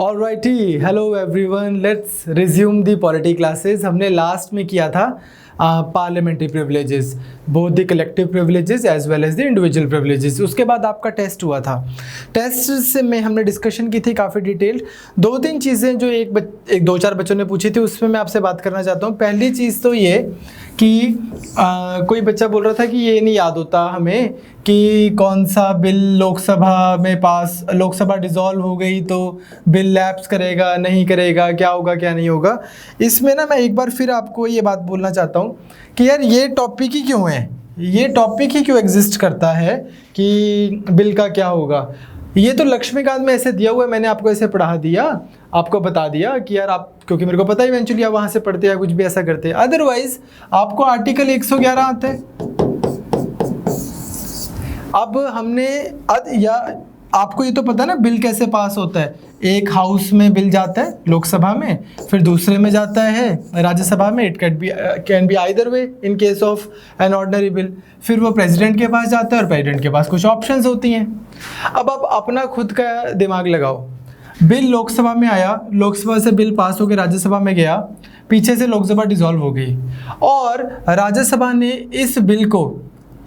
Alrighty, hello everyone, let's resume the polity classes. हमने last में किया था parliamentary privileges, both the collective privileges as well as the individual privileges. उसके बाद आपका टेस्ट हुआ था। टेस्ट से में हमने डिस्कशन की थी काफ़ी डिटेल्ड। दो तीन चीज़ें जो एक दो चार बच्चों ने पूछी थी उसमें मैं आपसे बात करना चाहता हूँ। पहली चीज़ तो ये कि कोई बच्चा बोल रहा था कि ये नहीं याद होता हमें कि कौन सा बिल लोकसभा में पास, लोकसभा डिसॉल्व हो गई तो बिल लैप्स करेगा नहीं करेगा, क्या होगा क्या नहीं होगा। इसमें ना मैं एक बार फिर आपको ये बात बोलना चाहता हूँ कि यार ये टॉपिक ही क्यों है, ये टॉपिक ही क्यों एग्जिस्ट करता है कि बिल का क्या होगा। ये तो लक्ष्मीकांत में ऐसे दिया हुआ है, मैंने आपको ऐसे पढ़ा दिया, आपको बता दिया कि यार आप, क्योंकि मेरे को पता है इवेंचुअली आप वहाँ से पढ़ते हैं कुछ भी ऐसा करते हैं। अदरवाइज आपको आर्टिकल 111 आता है। अब हमने या आपको ये तो पता है ना बिल कैसे पास होता है। एक हाउस में बिल जाता है लोकसभा में, फिर दूसरे में जाता है राज्यसभा में। It can be either way in case of an ordinary bill. फिर वो प्रेसिडेंट के पास जाता है और प्रेसिडेंट के पास कुछ ऑप्शंस होती हैं। अब आप अपना खुद का दिमाग लगाओ। बिल लोकसभा में आया, लोकसभा से बिल पास होकर राज्यसभा में गया, पीछे से लोकसभा डिसॉल्व हो गई और राज्यसभा ने इस बिल को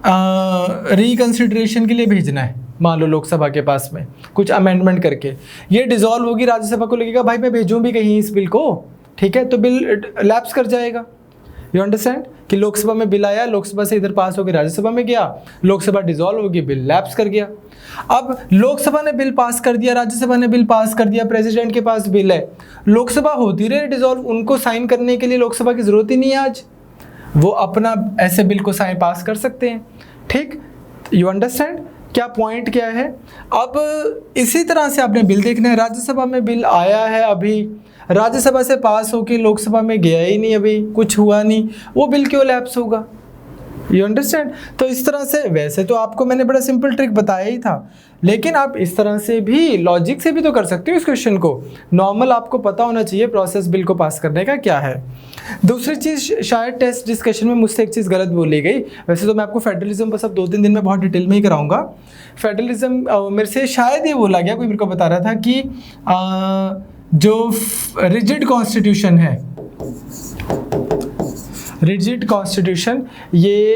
रिकंसिडरेशन के लिए भेजना है। मान लो लोकसभा के पास में कुछ अमेंडमेंट करके ये डिसॉल्व होगी, राज्यसभा को लगेगा भाई मैं भेजूं भी कहीं इस बिल को, ठीक है, तो बिल लैप्स कर जाएगा। यू अंडरस्टैंड कि लोकसभा में बिल आया, लोकसभा से इधर पास होकर राज्यसभा में गया, लोकसभा डिसॉल्व होगी, बिल लैप्स कर गया। अब लोकसभा ने बिल पास कर दिया, राज्यसभा ने बिल पास कर दिया, प्रेसिडेंट के पास बिल है, लोकसभा होती रहे डिसॉल्व, उनको साइन करने के लिए लोकसभा की जरूरत ही नहीं है। आज वो अपना ऐसे बिल को साइन पास कर सकते हैं। ठीक, यू अंडरस्टैंड क्या पॉइंट क्या है। अब इसी तरह से आपने बिल देखना है। राज्यसभा में बिल आया है, अभी राज्यसभा से पास होकर लोकसभा में गया ही नहीं, अभी कुछ हुआ नहीं, वो बिल क्यों लैप्स होगा। You understand. तो इस तरह से, वैसे तो आपको मैंने बड़ा सिंपल ट्रिक बताया ही था, लेकिन आप इस तरह से भी लॉजिक से भी तो कर सकते हो इस क्वेश्चन को। नॉर्मल आपको पता होना चाहिए प्रोसेस बिल को पास करने का क्या है। दूसरी चीज़, शायद टेस्ट डिस्कशन में मुझसे एक चीज़ गलत बोली गई। वैसे तो मैं आपको फेडरलिज्म बस अब 2-3 दिन में बहुत डिटेल में ही कराऊंगा। फेडरलिज्म मेरे से शायद ये बोला गया, कोई मेरे को बता रहा था कि जो रिजिड कॉन्स्टिट्यूशन है, रिजिड कॉन्स्टिट्यूशन ये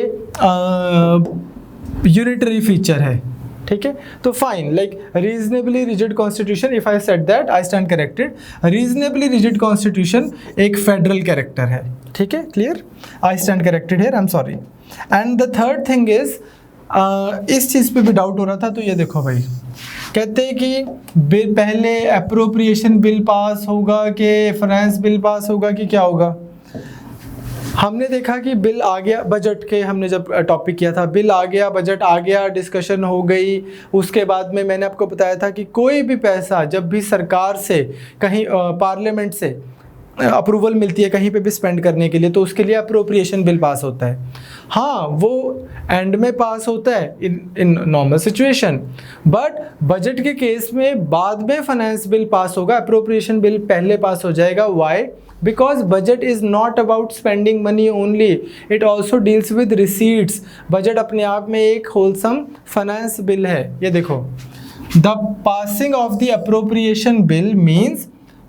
यूनिटरी फीचर है, ठीक है। तो fine, like reasonably rigid constitution, if I said that I stand corrected. Reasonably rigid constitution एक फेडरल कैरेक्टर है, ठीक है, clear. I stand corrected here, I am sorry. And the third thing is, इस चीज़ पे भी डाउट हो रहा था, तो ये देखो भाई, कहते हैं कि बिल पहले अप्रोप्रिएशन बिल पास होगा कि फाइनेंस बिल पास होगा कि क्या होगा। हमने देखा कि बिल आ गया, बजट के हमने जब टॉपिक किया था, बिल आ गया, बजट आ गया, डिस्कशन हो गई। उसके बाद में मैंने आपको बताया था कि कोई भी पैसा जब भी सरकार से कहीं पार्लियामेंट से अप्रूवल मिलती है कहीं पे भी स्पेंड करने के लिए, तो उसके लिए अप्रोप्रिएशन बिल पास होता है। हाँ, वो एंड में पास होता है in normal situation, but budget के केस में बाद में फाइनेंस बिल पास होगा, अप्रोप्रिएशन बिल पहले पास हो जाएगा। Y? Because budget is not about spending money only, it also deals with receipts. Budget अपने आप में एक wholesome finance bill है। ये देखो, the passing of the appropriation bill means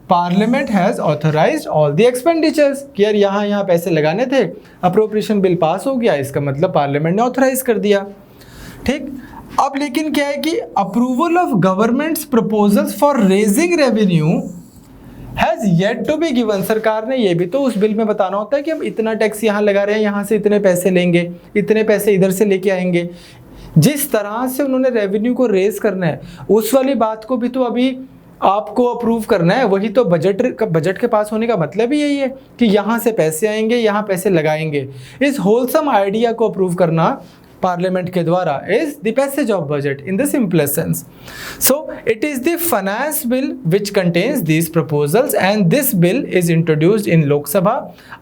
Parliament has authorized all the expenditures। कि यार यहाँ पैसे लगाने थे, appropriation bill पास हो गया, इसका मतलब पार्लियामेंट ने ऑथराइज कर दिया। ठीक, अब लेकिन क्या है कि approval of government's proposals for raising revenue has yet to be given. सरकार ने ये भी तो उस बिल में बताना होता है कि हम इतना टैक्स यहाँ लगा रहे हैं, यहाँ से इतने पैसे लेंगे, इतने पैसे इधर से लेके आएंगे। जिस तरह से उन्होंने रेवेन्यू को रेज करना है, उस वाली बात को भी तो अभी आपको अप्रूव करना है। वही तो बजट के पास होने का मतलब ही यही है कि यहाँ से पैसे आएंगे, यहाँ पैसे लगाएंगे। इस होलसम आइडिया को अप्रूव करना पार्लियामेंट के द्वारा is the passage of budget in the simplest sense. So it is the finance bill which contains these proposals, and this bill is introduced in Lok Sabha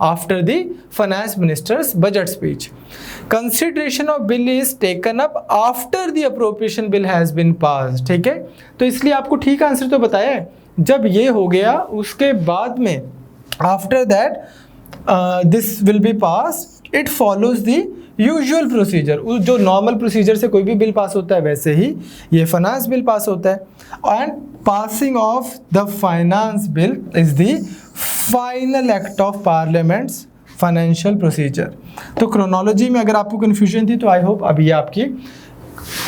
after the finance minister's budget speech. Consideration of bill is taken up after the appropriation bill has been passed. ठीक है, तो इसलिए आपको ठीक answer तो बताया है। जब ये हो गया उसके बाद में after that this will be passed, it follows the usual procedure. जो नॉर्मल प्रोसीजर से कोई भी बिल पास होता है वैसे ही ये फाइनेंस बिल पास होता है। And passing of the finance bill is the final act of parliaments financial procedure. तो क्रोनोलॉजी में अगर आपको कन्फ्यूजन थी तो आई होप अब ये आपकी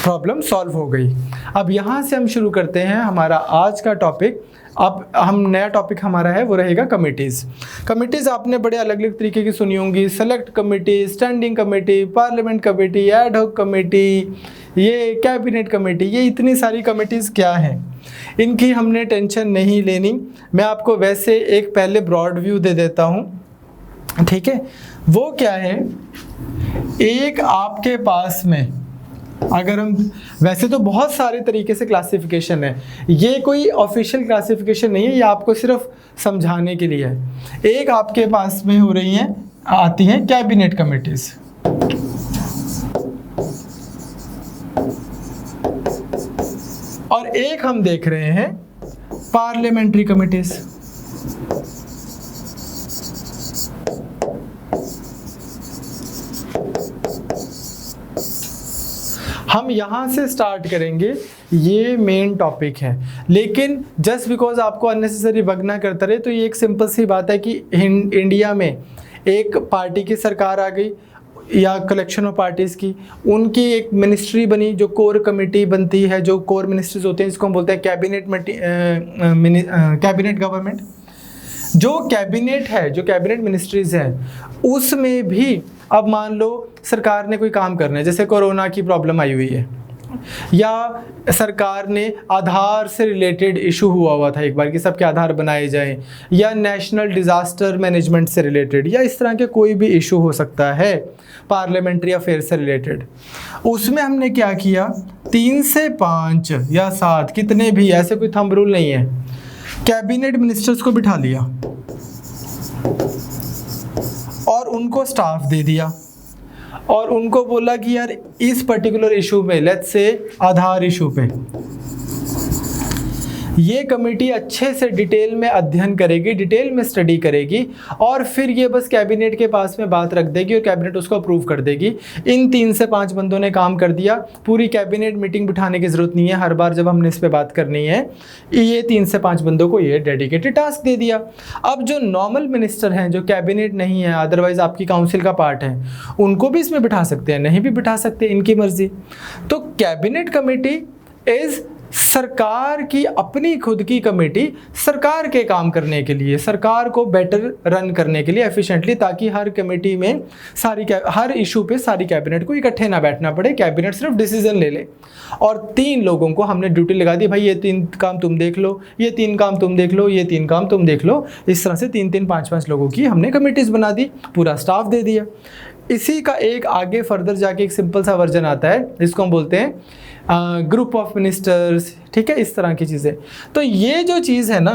प्रॉब्लम सॉल्व हो गई। अब यहाँ से हम शुरू करते हैं हमारा आज का टॉपिक। अब हम नया टॉपिक हमारा है वो रहेगा कमिटीज़। कमिटीज़ आपने बड़े अलग अलग तरीके की सुनी होंगी, select committee, standing committee, parliament committee, ad hoc committee, ये कैबिनेट कमेटी, ये इतनी सारी कमिटीज़ क्या हैं, इनकी हमने टेंशन नहीं लेनी। मैं आपको वैसे एक पहले ब्रॉड व्यू दे देता हूँ, ठीक है। वो क्या है, एक आपके पास में अगर हम, वैसे तो बहुत सारे तरीके से क्लासिफिकेशन है, ये कोई ऑफिशियल क्लासिफिकेशन नहीं है, ये आपको सिर्फ समझाने के लिए है। एक आपके पास में हो रही हैं, आती हैं कैबिनेट कमिटीज़, और एक हम देख रहे हैं पार्लियामेंट्री कमिटीज़। हम यहाँ से स्टार्ट करेंगे, ये मेन टॉपिक है। लेकिन जस्ट बिकॉज आपको अननेसेसरी बगना करता रहे, तो ये एक सिंपल सी बात है कि इंडिया में एक पार्टी की सरकार आ गई या कलेक्शन ऑफ पार्टीज़ की, उनकी एक मिनिस्ट्री बनी जो कोर कमेटी बनती है, जो कोर मिनिस्ट्रीज होते हैं, इसको हम बोलते हैं कैबिनेट गवर्नमेंट। जो कैबिनेट है, जो कैबिनेट मिनिस्ट्रीज हैं, उसमें भी अब मान लो सरकार ने कोई काम करना है, जैसे कोरोना की प्रॉब्लम आई हुई है, या सरकार ने आधार से रिलेटेड इशू हुआ था एक बार कि सबके आधार बनाए जाएं, या नेशनल डिज़ास्टर मैनेजमेंट से रिलेटेड, या इस तरह के कोई भी इशू हो सकता है पार्लियामेंट्री अफेयर से रिलेटेड। उसमें हमने क्या किया, 3 से 5 या 7 कितने भी, ऐसे कोई थंब रूल नहीं है, कैबिनेट मिनिस्टर्स को बिठा लिया और उनको स्टाफ दे दिया और उनको बोला कि यार इस पर्टिकुलर इशू में, लेट्स से आधार इशू पे, ये कमेटी अच्छे से डिटेल में अध्ययन करेगी, डिटेल में स्टडी करेगी, और फिर ये बस कैबिनेट के पास में बात रख देगी और कैबिनेट उसको अप्रूव कर देगी। इन 3 से 5 बंदों ने काम कर दिया, पूरी कैबिनेट मीटिंग बिठाने की ज़रूरत नहीं है हर बार जब हमने इस पर बात करनी है। ये 3 से 5 बंदों को ये डेडिकेटेड टास्क दे दिया। अब जो नॉर्मल मिनिस्टर हैं, जो कैबिनेट नहीं है, अदरवाइज आपकी काउंसिल का पार्ट है, उनको भी इसमें बिठा सकते हैं, नहीं भी बिठा सकते, इनकी मर्जी। तो कैबिनेट कमेटी इज़ सरकार की अपनी खुद की कमेटी, सरकार के काम करने के लिए, सरकार को बेटर रन करने के लिए एफिशिएंटली, ताकि हर कमेटी में हर इशू पे सारी कैबिनेट को इकट्ठे ना बैठना पड़े, कैबिनेट सिर्फ डिसीजन ले ले। और 3 लोगों को हमने ड्यूटी लगा दी, भाई ये 3 काम तुम देख लो, ये 3 काम तुम देख लो, ये 3 काम तुम देख लो। इस तरह से 3-3, 5-5 लोगों की हमने कमेटीज़ बना दी, पूरा स्टाफ दे दिया। इसी का एक आगे फर्दर जाके एक सिंपल सा वर्जन आता है, जिसको हम बोलते हैं ग्रुप ऑफ मिनिस्टर्स, ठीक है, इस तरह की चीज़ें। तो ये जो चीज़ है ना,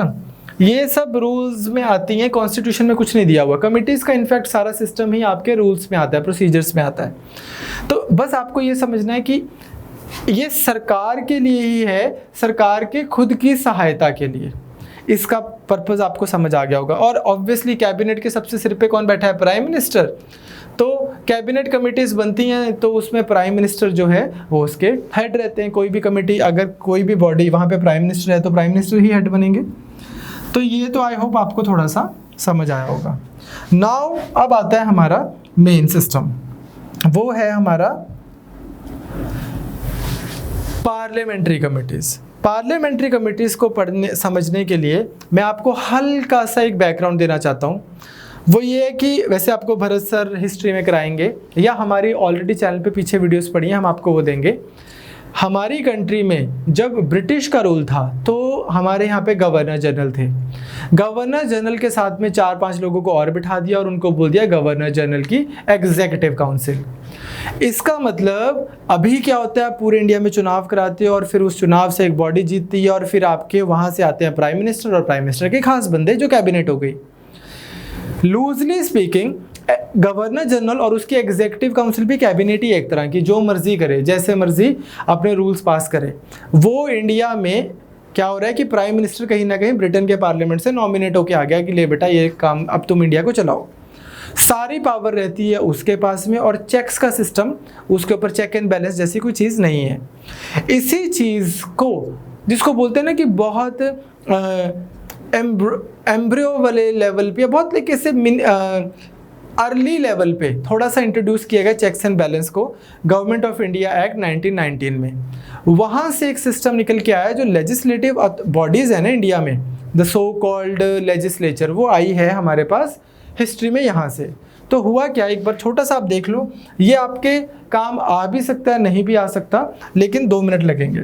ये सब रूल्स में आती हैं, कॉन्स्टिट्यूशन में कुछ नहीं दिया हुआ। कमिटीज़ का इनफैक्ट सारा सिस्टम ही आपके रूल्स में आता है, प्रोसीजर्स में आता है। तो बस आपको ये समझना है कि ये सरकार के लिए ही है, सरकार के खुद की सहायता के लिए। इसका पर्पज़ आपको समझ आ गया होगा। और ऑब्वियसली कैबिनेट के सबसे सिर पे कौन बैठा है, प्राइम मिनिस्टर। तो कैबिनेट कमिटीज़ बनती हैं तो उसमें प्राइम मिनिस्टर जो है वो उसके हेड रहते हैं। कोई भी कमेटी, अगर कोई भी बॉडी वहाँ पे प्राइम मिनिस्टर है तो प्राइम मिनिस्टर ही हेड बनेंगे। तो ये तो आई होप आपको थोड़ा सा समझ आया होगा। नाउ अब आता है हमारा मेन सिस्टम, वो है हमारा पार्लियामेंट्री कमिटीज़। पार्लियामेंट्री कमिटीज़ को समझने के लिए मैं आपको हल्का सा एक बैकग्राउंड देना चाहता हूँ। वो ये है कि वैसे आपको भरत सर हिस्ट्री में कराएंगे, या हमारी ऑलरेडी चैनल पे पीछे वीडियोस पड़ी हैं, हम आपको वो देंगे। हमारी कंट्री में जब ब्रिटिश का रूल था तो हमारे यहाँ पे गवर्नर जनरल थे। गवर्नर जनरल के साथ में 4-5 लोगों को और बिठा दिया और उनको बोल दिया गवर्नर जनरल की एग्जीक्यूटिव काउंसिल। इसका मतलब अभी क्या होता है, पूरे इंडिया में चुनाव कराते हैं और फिर उस चुनाव से एक बॉडी जीतती है और फिर आपके वहाँ से आते हैं प्राइम मिनिस्टर और प्राइम मिनिस्टर के खास बंदे जो कैबिनेट हो गई। लूजली स्पीकिंग गवर्नर जनरल और उसकी एग्जीक्यूटिव काउंसिल भी कैबिनेट ही एक तरह की, जो मर्जी करे, जैसे मर्जी अपने रूल्स पास करे। वो इंडिया में क्या हो रहा है कि प्राइम मिनिस्टर कहीं ना कहीं ब्रिटेन के पार्लियामेंट से नॉमिनेट होकर आ गया कि ले बेटा ये काम अब तुम इंडिया को चलाओ। सारी पावर रहती है उसके पास में, और चेक्स का सिस्टम, उसके ऊपर चेक एंड बैलेंस जैसी कोई चीज़ नहीं है। इसी चीज़ को जिसको बोलते हैं ना कि बहुत एम्ब्रियो वाले लेवल पे, बहुत लाइक ऐसे अर्ली लेवल पे थोड़ा सा इंट्रोड्यूस किया गया चेक्स एंड बैलेंस को गवर्नमेंट ऑफ इंडिया एक्ट 1919 में। वहाँ से एक सिस्टम निकल के आया जो लेजिस्लेटिव बॉडीज़ है ना इंडिया में, द सो कॉल्ड लेजिस्लेचर, वो आई है हमारे पास हिस्ट्री में यहाँ से। तो हुआ क्या, एक बार छोटा सा आप देख लो, ये आपके काम आ भी सकता है नहीं भी आ सकता, लेकिन 2 मिनट लगेंगे।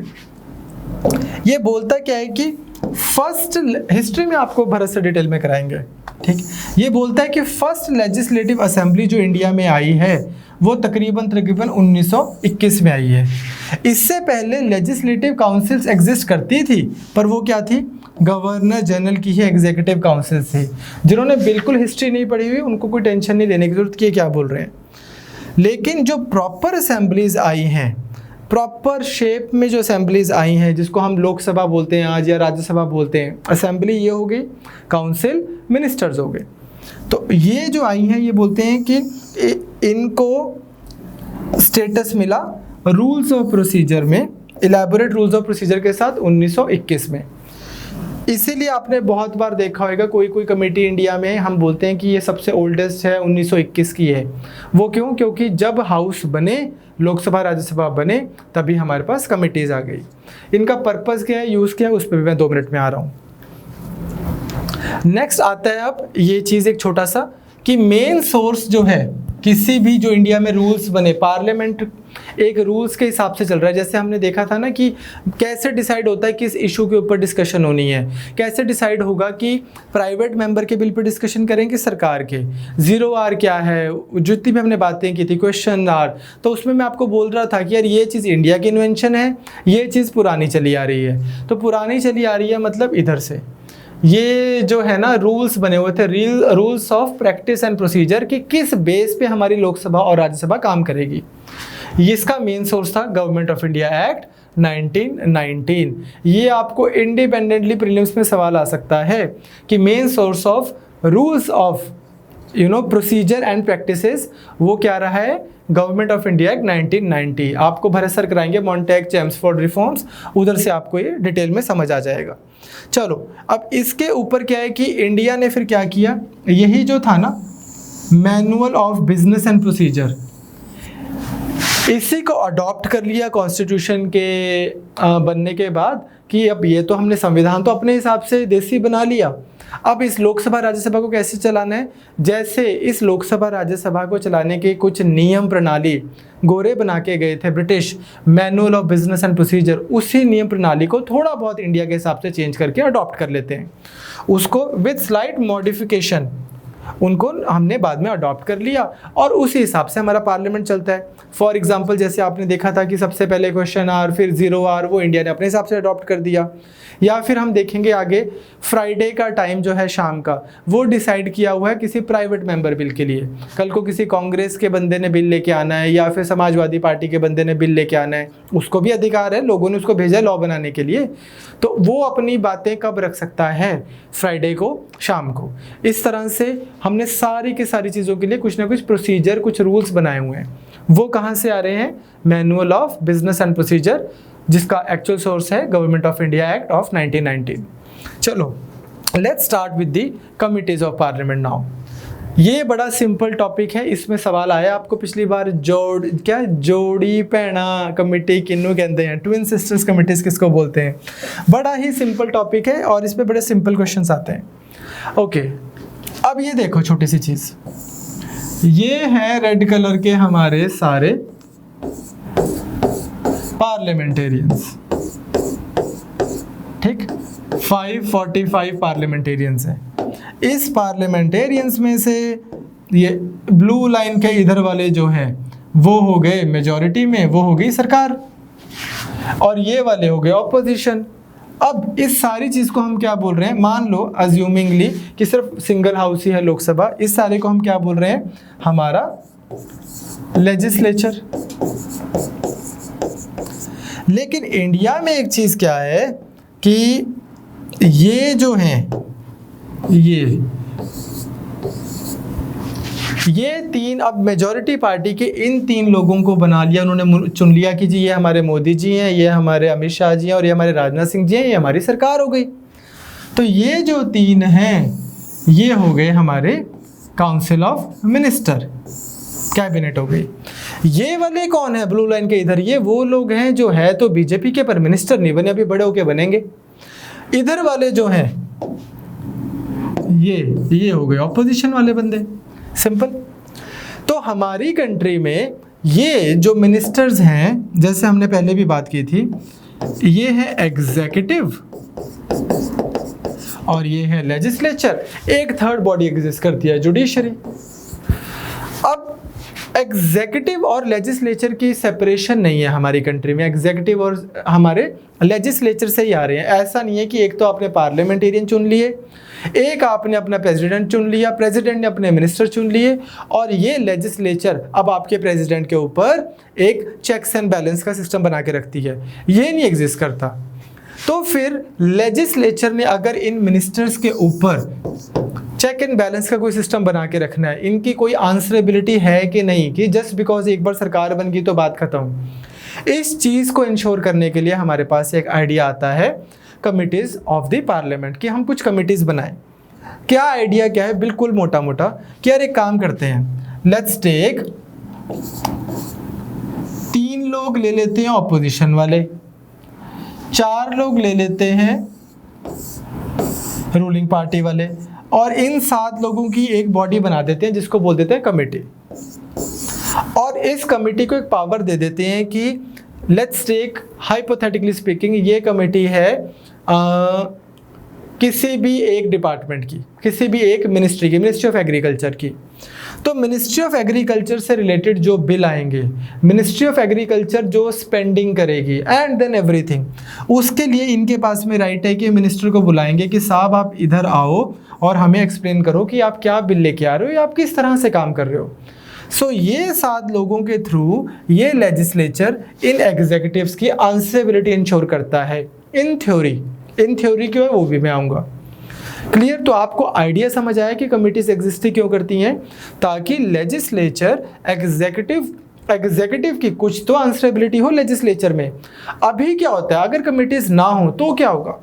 ये बोलता क्या है कि फर्स्ट, हिस्ट्री में आपको भरत से डिटेल में कराएंगे, ठीक। ये बोलता है कि फर्स्ट लेजिस्लेटिव असेंबली जो इंडिया में आई है वो तकरीबन 1921 में आई है। इससे पहले लेजिस्लेटिव काउंसिल्स एग्जिस्ट करती थी, पर वो क्या थी, गवर्नर जनरल की ही एग्जीक्यूटिव काउंसिल थी। जिन्होंने बिल्कुल हिस्ट्री नहीं पढ़ी हुई उनको कोई टेंशन नहीं लेने की जरूरत, कि क्या बोल रहे हैं। लेकिन जो प्रॉपर असेंबलीज आई हैं, प्रॉपर शेप में जो असेंबलीज आई हैं, जिसको हम लोकसभा बोलते हैं आज या राज्यसभा बोलते हैं, असेंबली ये हो गई, काउंसिल मिनिस्टर्स हो गए। तो ये जो आई हैं ये बोलते हैं कि इनको स्टेटस मिला रूल्स ऑफ प्रोसीजर में, इलेबोरेट रूल्स ऑफ प्रोसीजर के साथ 1921 में। इसीलिए आपने बहुत बार देखा होगा कोई कोई कमेटी इंडिया में हम बोलते हैं कि ये सबसे ओल्डेस्ट है, 1921 की है। वो क्यों? क्योंकि जब हाउस बने, लोकसभा राज्यसभा बने, तभी हमारे पास कमिटीज़ आ गई। इनका पर्पस क्या है, यूज़ क्या है, उस पर भी मैं 2 मिनट में आ रहा हूँ। नेक्स्ट आता है अब ये चीज़ एक छोटा सा, कि मेन सोर्स जो है किसी भी जो इंडिया में रूल्स बने, पार्लियामेंट एक रूल्स के हिसाब से चल रहा है। जैसे हमने देखा था ना कि कैसे डिसाइड होता है किस इशू के ऊपर डिस्कशन होनी है, कैसे डिसाइड होगा कि प्राइवेट मेंबर के बिल पर डिस्कशन करेंगे सरकार के, 0R क्या है, जितनी भी हमने बातें की थी, क्वेश्चन आर, तो उसमें मैं आपको बोल रहा था कि यार ये चीज़ इंडिया की इन्वेंशन है, ये चीज़ पुरानी चली आ रही है। तो पुरानी चली आ रही है मतलब इधर से ये जो है ना रूल्स बने हुए थे, rules of practice and procedure, कि किस बेस पे हमारी लोकसभा और राज्यसभा काम करेगी। इसका मेन सोर्स था गवर्नमेंट ऑफ इंडिया एक्ट 1919। ये आपको इंडिपेंडेंटली प्रीलिम्स में सवाल आ सकता है कि main source of rules of procedure and practices वो क्या रहा है, गवर्नमेंट ऑफ इंडिया एक्ट 1990। आपको भरत सर कराएंगे मॉन्टेग चेम्सफोर्ड रिफॉर्म्स, उधर से आपको ये डिटेल में समझ आ जाएगा। चलो अब इसके ऊपर क्या है कि इंडिया ने फिर क्या किया, यही जो था ना manual of business and procedure, इसी को अडॉप्ट कर लिया कॉन्स्टिट्यूशन के बनने के बाद, कि अब ये तो हमने संविधान तो अपने हिसाब से देसी बना लिया, अब इस लोकसभा राज्यसभा को कैसे चलाना है। जैसे इस लोकसभा राज्यसभा को चलाने के कुछ नियम प्रणाली गोरे बना के गए थे British, manual of business and procedure, उसी नियम प्रणाली को थोड़ा बहुत इंडिया के हिसाब से चेंज करके अडॉप्ट कर लेते हैं, उसको विद स्लाइट मॉडिफिकेशन उनको हमने बाद में अडॉप्ट कर लिया और उसी हिसाब से हमारा पार्लियामेंट चलता है। फॉर एग्जांपल जैसे आपने देखा था कि सबसे पहले क्वेश्चन आर फिर 0R वो इंडिया ने अपने हिसाब से अडॉप्ट कर दिया। या फिर हम देखेंगे आगे फ्राइडे का टाइम जो है शाम का वो डिसाइड किया हुआ है किसी प्राइवेट मेंबर बिल के लिए। कल को किसी कांग्रेस के बंदे ने बिल लेके आना है या फिर समाजवादी पार्टी के बंदे ने बिल लेके आना है, उसको भी अधिकार है, लोगों ने उसको भेजा लॉ बनाने के लिए, तो वो अपनी बातें कब रख सकता है, फ्राइडे को शाम को। इस तरह से हमने सारी की सारी चीज़ों के लिए कुछ ना कुछ प्रोसीजर, कुछ रूल्स बनाए हुए हैं। वो कहाँ से आ रहे हैं, manual of business and procedure, जिसका एक्चुअल सोर्स है government of India act of 1919। चलो let's start with the committees of parliament now. ये बड़ा सिंपल टॉपिक है, इसमें सवाल आया आपको पिछली बार, जोड़ी भैणा कमेटी किन्नू कहते हैं, ट्विन सिस्टर्स कमिटीज किसको बोलते हैं। बड़ा ही सिंपल टॉपिक है और इस पे बड़े सिंपल क्वेश्चंस आते हैं। ओके अब ये देखो छोटी सी चीज़, ये है रेड कलर के हमारे सारे पार्लियामेंटेरियंस, ठीक, 545 पार्लियामेंटेरियंस हैं। इस पार्लियामेंटेरियंस में से ये ब्लू लाइन के इधर वाले जो हैं वो हो गए मेजॉरिटी में, वो हो गई सरकार, और ये वाले हो गए ऑपोजिशन। अब इस सारी चीज़ को हम क्या बोल रहे हैं, मान लो अज्यूमिंगली कि सिर्फ सिंगल हाउस ही है लोकसभा, इस सारे को हम क्या बोल रहे हैं, हमारा लेजिस्लेचर। लेकिन इंडिया में एक चीज़ क्या है कि ये जो हैं ये तीन, अब मेजॉरिटी पार्टी के इन तीन लोगों को बना लिया उन्होंने, चुन लिया कि जी ये हमारे मोदी जी हैं, ये हमारे अमित शाह जी हैं और ये हमारे राजनाथ सिंह जी हैं, ये हमारी सरकार हो गई। तो ये जो तीन हैं ये हो गए हमारे काउंसिल ऑफ मिनिस्टर, कैबिनेट हो गई। ये वाले कौन है ब्लू लाइन के इधर, ये वो लोग हैं जो है तो बीजेपी के पर मिनिस्टर नहीं बने, अभी बड़े होके बनेंगे। इधर वाले जो हैं ये हो गए ऑपोजिशन वाले बंदे, सिंपल। तो हमारी कंट्री में ये जो मिनिस्टर्स हैं, जैसे हमने पहले भी बात की थी, ये है एग्जीक्यूटिव और ये है लेजिस्लेचर। एक थर्ड बॉडी एग्जिस्ट करती है, जुडिशरी। अब एग्जीक्यूटिव और लेजिस्लेचर की सेपरेशन नहीं है हमारी कंट्री में, एग्जीक्यूटिव और हमारे लेजिस्लेचर से ही आ रहे हैं। ऐसा नहीं है कि एक तो आपने पार्लियामेंटेरियन चुन लिए, एक आपने अपना प्रेसिडेंट चुन लिया, प्रेसिडेंट ने अपने मिनिस्टर चुन लिए, और ये लेजिस्लेचर अब आपके प्रेसिडेंट के ऊपर एक चेक्स एंड बैलेंस का सिस्टम बना के रखती है। ये नहीं एग्जिस्ट करता। तो फिर लेजिस्लेचर ने अगर इन मिनिस्टर्स के ऊपर चेक एंड बैलेंस का कोई सिस्टम बना के रखना है, इनकी कोई आंसरेबिलिटी है कि नहीं, कि जस्ट बिकॉज एक बार सरकार बन गई तो बात खत्म। इस चीज़ को इंश्योर करने के लिए हमारे पास एक आइडिया आता है कमिटीज़ ऑफ द पार्लियामेंट, कि हम कुछ कमिटीज़ बनाएं। क्या आइडिया क्या है, बिल्कुल मोटा मोटा, कि यार एक काम करते हैं, लेट्स टेक 3 लोग ले लेते हैं ऑपोजिशन वाले, 4 लोग ले लेते हैं रूलिंग पार्टी वाले, और इन 7 लोगों की एक बॉडी बना देते हैं जिसको बोल देते हैं कमेटी। और इस कमेटी को एक पावर दे देते हैं कि लेट्स टेक हाइपोथेटिकली स्पीकिंग, ये कमेटी है किसी भी एक डिपार्टमेंट की, किसी भी एक मिनिस्ट्री की, मिनिस्ट्री ऑफ एग्रीकल्चर की। तो मिनिस्ट्री ऑफ एग्रीकल्चर से रिलेटेड जो बिल आएंगे, मिनिस्ट्री ऑफ एग्रीकल्चर जो स्पेंडिंग करेगी एंड देन एवरीथिंग, उसके लिए इनके पास में राइट है कि मिनिस्टर को बुलाएंगे कि साहब आप इधर आओ और हमें एक्सप्लेन करो कि आप क्या बिल लेके आ रहे हो या आप किस तरह से काम कर रहे हो। सो ये 7 लोगों के थ्रू ये लेजिस्लेचर इन एग्जीक्यूटिव्स की आंसरेबिलिटी इंश्योर करता है इन थ्योरी क्यों है वो भी मैं आऊँगा। क्लियर? तो आपको आइडिया समझ आया कि कमिटीज एग्जिस्ट क्यों करती हैं, ताकि लेजिस्लेचर एग्जीक्यूटिव की कुछ तो आंसरेबिलिटी हो लेजिस्लेचर में। अभी क्या होता है, अगर कमिटीज ना हो तो क्या होगा,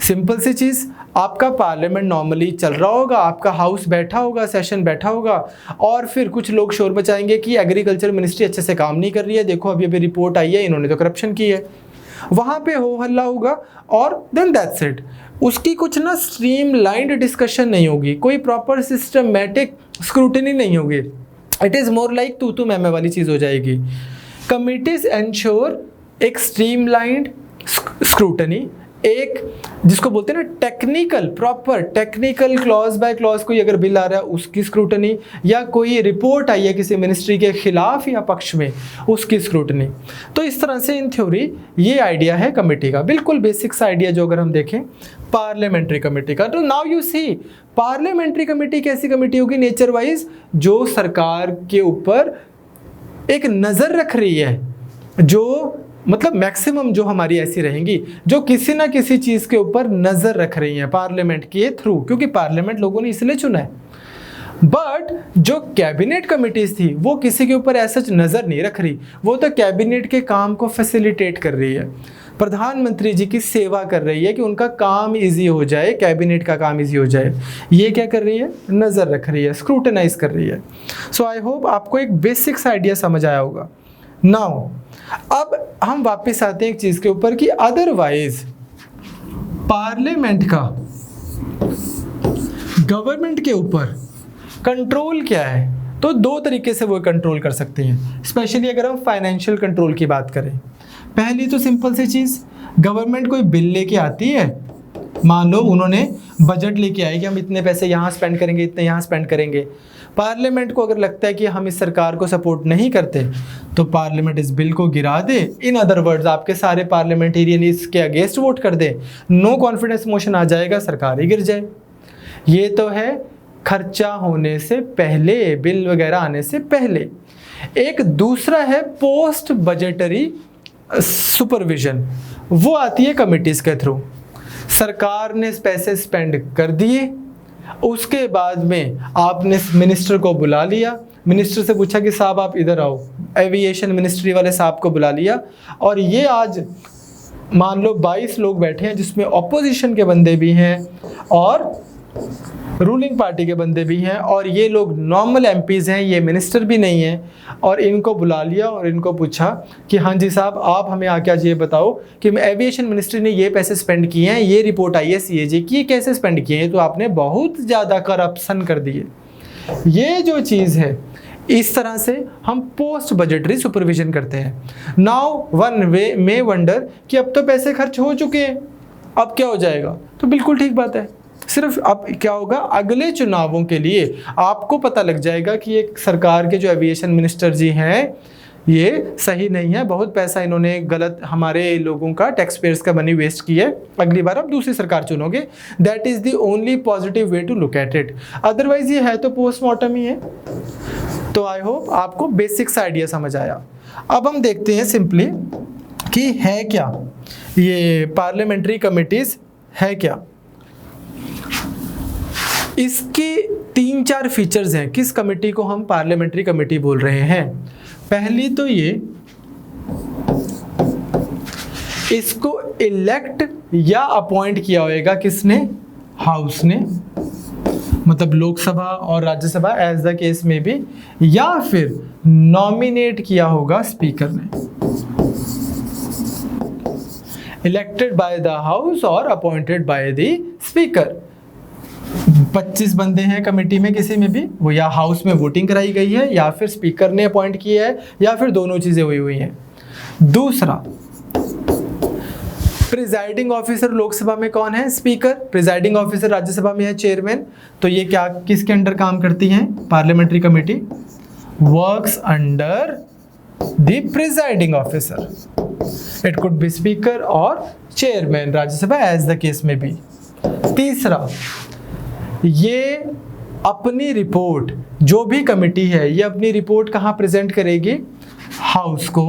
सिंपल सी चीज़, आपका पार्लियामेंट नॉर्मली चल रहा होगा, आपका हाउस बैठा होगा, सेशन बैठा होगा, और फिर कुछ लोग शोर मचाएंगे कि एग्रीकल्चर मिनिस्ट्री अच्छे से काम नहीं कर रही है, देखो अभी अभी रिपोर्ट आई है, इन्होंने तो करप्शन की है। वहाँ पे हो हल्ला होगा और देन दैट्स इट। उसकी कुछ ना स्ट्रीमलाइंड डिस्कशन नहीं होगी, कोई प्रॉपर सिस्टमेटिक स्क्रूटनी नहीं होगी। इट इज़ मोर लाइक तू मैं वाली चीज़ हो जाएगी। कमिटीज एंश्योर एक स्ट्रीमलाइंड स्क्रूटनी, एक जिसको बोलते हैं ना technical, proper technical clause by clause, कोई अगर बिल आ रहा है उसकी स्क्रूटनी, या कोई रिपोर्ट आई है किसी मिनिस्ट्री के खिलाफ या पक्ष में उसकी स्क्रूटनी। तो इस तरह से इन थ्योरी ये आइडिया है कमेटी का, बिल्कुल बेसिक्स आइडिया जो अगर हम देखें पार्लियामेंट्री कमेटी का। तो now you see parliamentary committee कैसी कमेटी होगी नेचर वाइज, जो सरकार के ऊपर एक नज़र रख रही है, जो मतलब मैक्सिमम जो हमारी ऐसी रहेंगी जो किसी ना किसी चीज़ के ऊपर नज़र रख रही हैं पार्लियामेंट के थ्रू, क्योंकि पार्लियामेंट लोगों ने इसलिए चुना है। बट जो कैबिनेट कमिटीज़ थी वो किसी के ऊपर ऐसा नज़र नहीं रख रही, वो तो कैबिनेट के काम को फैसिलिटेट कर रही है, प्रधानमंत्री जी की सेवा कर रही है कि उनका काम इजी हो जाए, कैबिनेट का काम इजी हो जाए। ये क्या कर रही है, नज़र रख रही है, स्क्रूटनाइज कर रही है। सो आई होप आपको एक बेसिक्स आइडिया समझ आया होगा। नाउ अब हम वापस आते हैं एक चीज़ के ऊपर कि अदरवाइज पार्लियामेंट का गवर्नमेंट के ऊपर कंट्रोल क्या है, तो 2 तरीके से वो कंट्रोल कर सकते हैं, स्पेशली अगर हम फाइनेंशियल कंट्रोल की बात करें। पहली तो सिंपल सी चीज़, गवर्नमेंट कोई बिल लेके आती है, मान लो उन्होंने बजट लेके आए कि हम इतने पैसे यहाँ स्पेंड करेंगे, इतने यहाँ स्पेंड करेंगे। पार्लियामेंट को अगर लगता है कि हम इस सरकार को सपोर्ट नहीं करते तो पार्लियामेंट इस बिल को गिरा दे। इन अदर वर्ड्स आपके सारे पार्लियामेंटेरियन इसके अगेंस्ट वोट कर दे, नो कॉन्फिडेंस मोशन आ जाएगा, सरकार ही गिर जाए। ये तो है खर्चा होने से पहले, बिल वगैरह आने से पहले। एक दूसरा है पोस्ट बजटरी सुपरविजन, वो आती है कमिटीज़ के थ्रू। सरकार ने पैसे स्पेंड कर दिए, उसके बाद में आपने मिनिस्टर को बुला लिया, मिनिस्टर से पूछा कि साहब आप इधर आओ, एविएशन मिनिस्ट्री वाले साहब को बुला लिया, और ये आज मान लो 22 लोग बैठे हैं जिसमें ऑपोजिशन के बंदे भी हैं और रूलिंग पार्टी के बंदे भी हैं, और ये लोग नॉर्मल एमपीज़ हैं, ये मिनिस्टर भी नहीं हैं, और इनको बुला लिया और इनको पूछा कि हाँ जी साहब आप हमें आके आज ये बताओ कि एविएशन मिनिस्ट्री ने ये पैसे स्पेंड किए हैं, ये रिपोर्ट आई है सीएजी की, ये कैसे स्पेंड किए हैं, तो आपने बहुत ज़्यादा करप्शन कर दिए। ये जो चीज़ है, इस तरह से हम पोस्ट बजटरी सुपरविजन करते हैं। नाउ वन वे मे वंडर कि अब तो पैसे खर्च हो चुके हैं, अब क्या हो जाएगा? तो बिल्कुल ठीक बात है, सिर्फ अब क्या होगा, अगले चुनावों के लिए आपको पता लग जाएगा कि एक सरकार के जो एविएशन मिनिस्टर जी हैं ये सही नहीं है, बहुत पैसा इन्होंने गलत हमारे लोगों का, टैक्स पेयर्स का मनी वेस्ट किया है, अगली बार आप दूसरी सरकार चुनोगे। That is the only positive way to look at it. Otherwise ये है तो पोस्टमार्टम ही है। तो आई होप आपको बेसिक्स आइडिया समझ आया। अब हम देखते हैं सिंपली कि है क्या ये पार्लियामेंट्री कमिटीज़ है क्या। इसके 3-4 फीचर्स हैं किस कमेटी को हम पार्लियामेंट्री कमेटी बोल रहे हैं। पहली तो ये, इसको इलेक्ट या अपॉइंट किया होगा किसने? हाउस ने, मतलब लोकसभा और राज्यसभा एज द केस में भी, या फिर नॉमिनेट किया होगा स्पीकर ने। इलेक्टेड बाय द हाउस और अपॉइंटेड बाय द स्पीकर। 25 बंदे हैं कमेटी में, किसी में भी वो या हाउस में वोटिंग कराई गई है या फिर स्पीकर ने अपॉइंट किया है या फिर दोनों चीजें हुई हैं। दूसरा, प्रिजाइडिंग ऑफिसर लोकसभा में कौन है? स्पीकर। प्रिजाइडिंग ऑफिसर राज्यसभा में है चेयरमैन। तो ये क्या किसके अंडर काम करती हैं? Parliamentary committee works under the presiding officer. It could be speaker और chairman Rajya Sabha as the case में भी। तीसरा, ये अपनी रिपोर्ट, जो भी कमेटी है ये अपनी रिपोर्ट कहाँ प्रेजेंट करेगी? हाउस को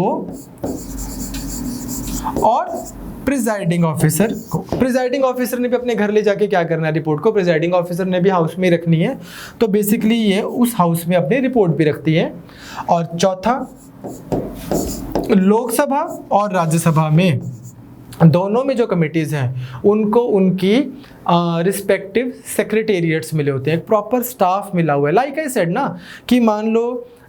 और प्रिजाइडिंग ऑफिसर को। प्रिजाइडिंग ऑफिसर ने भी अपने घर ले जाके क्या करना है? रिपोर्ट को प्रिजाइडिंग ऑफिसर ने भी हाउस में ही रखनी है, तो बेसिकली ये उस हाउस में अपनी रिपोर्ट भी रखती है। और चौथा, लोकसभा और राज्यसभा में दोनों में जो कमिटीज़ हैं उनको उनकी रिस्पेक्टिव सेक्रेटेरिएट्स मिले होते हैं, एक प्रॉपर स्टाफ मिला हुआ है। लाइक आई सेड ना कि मान लो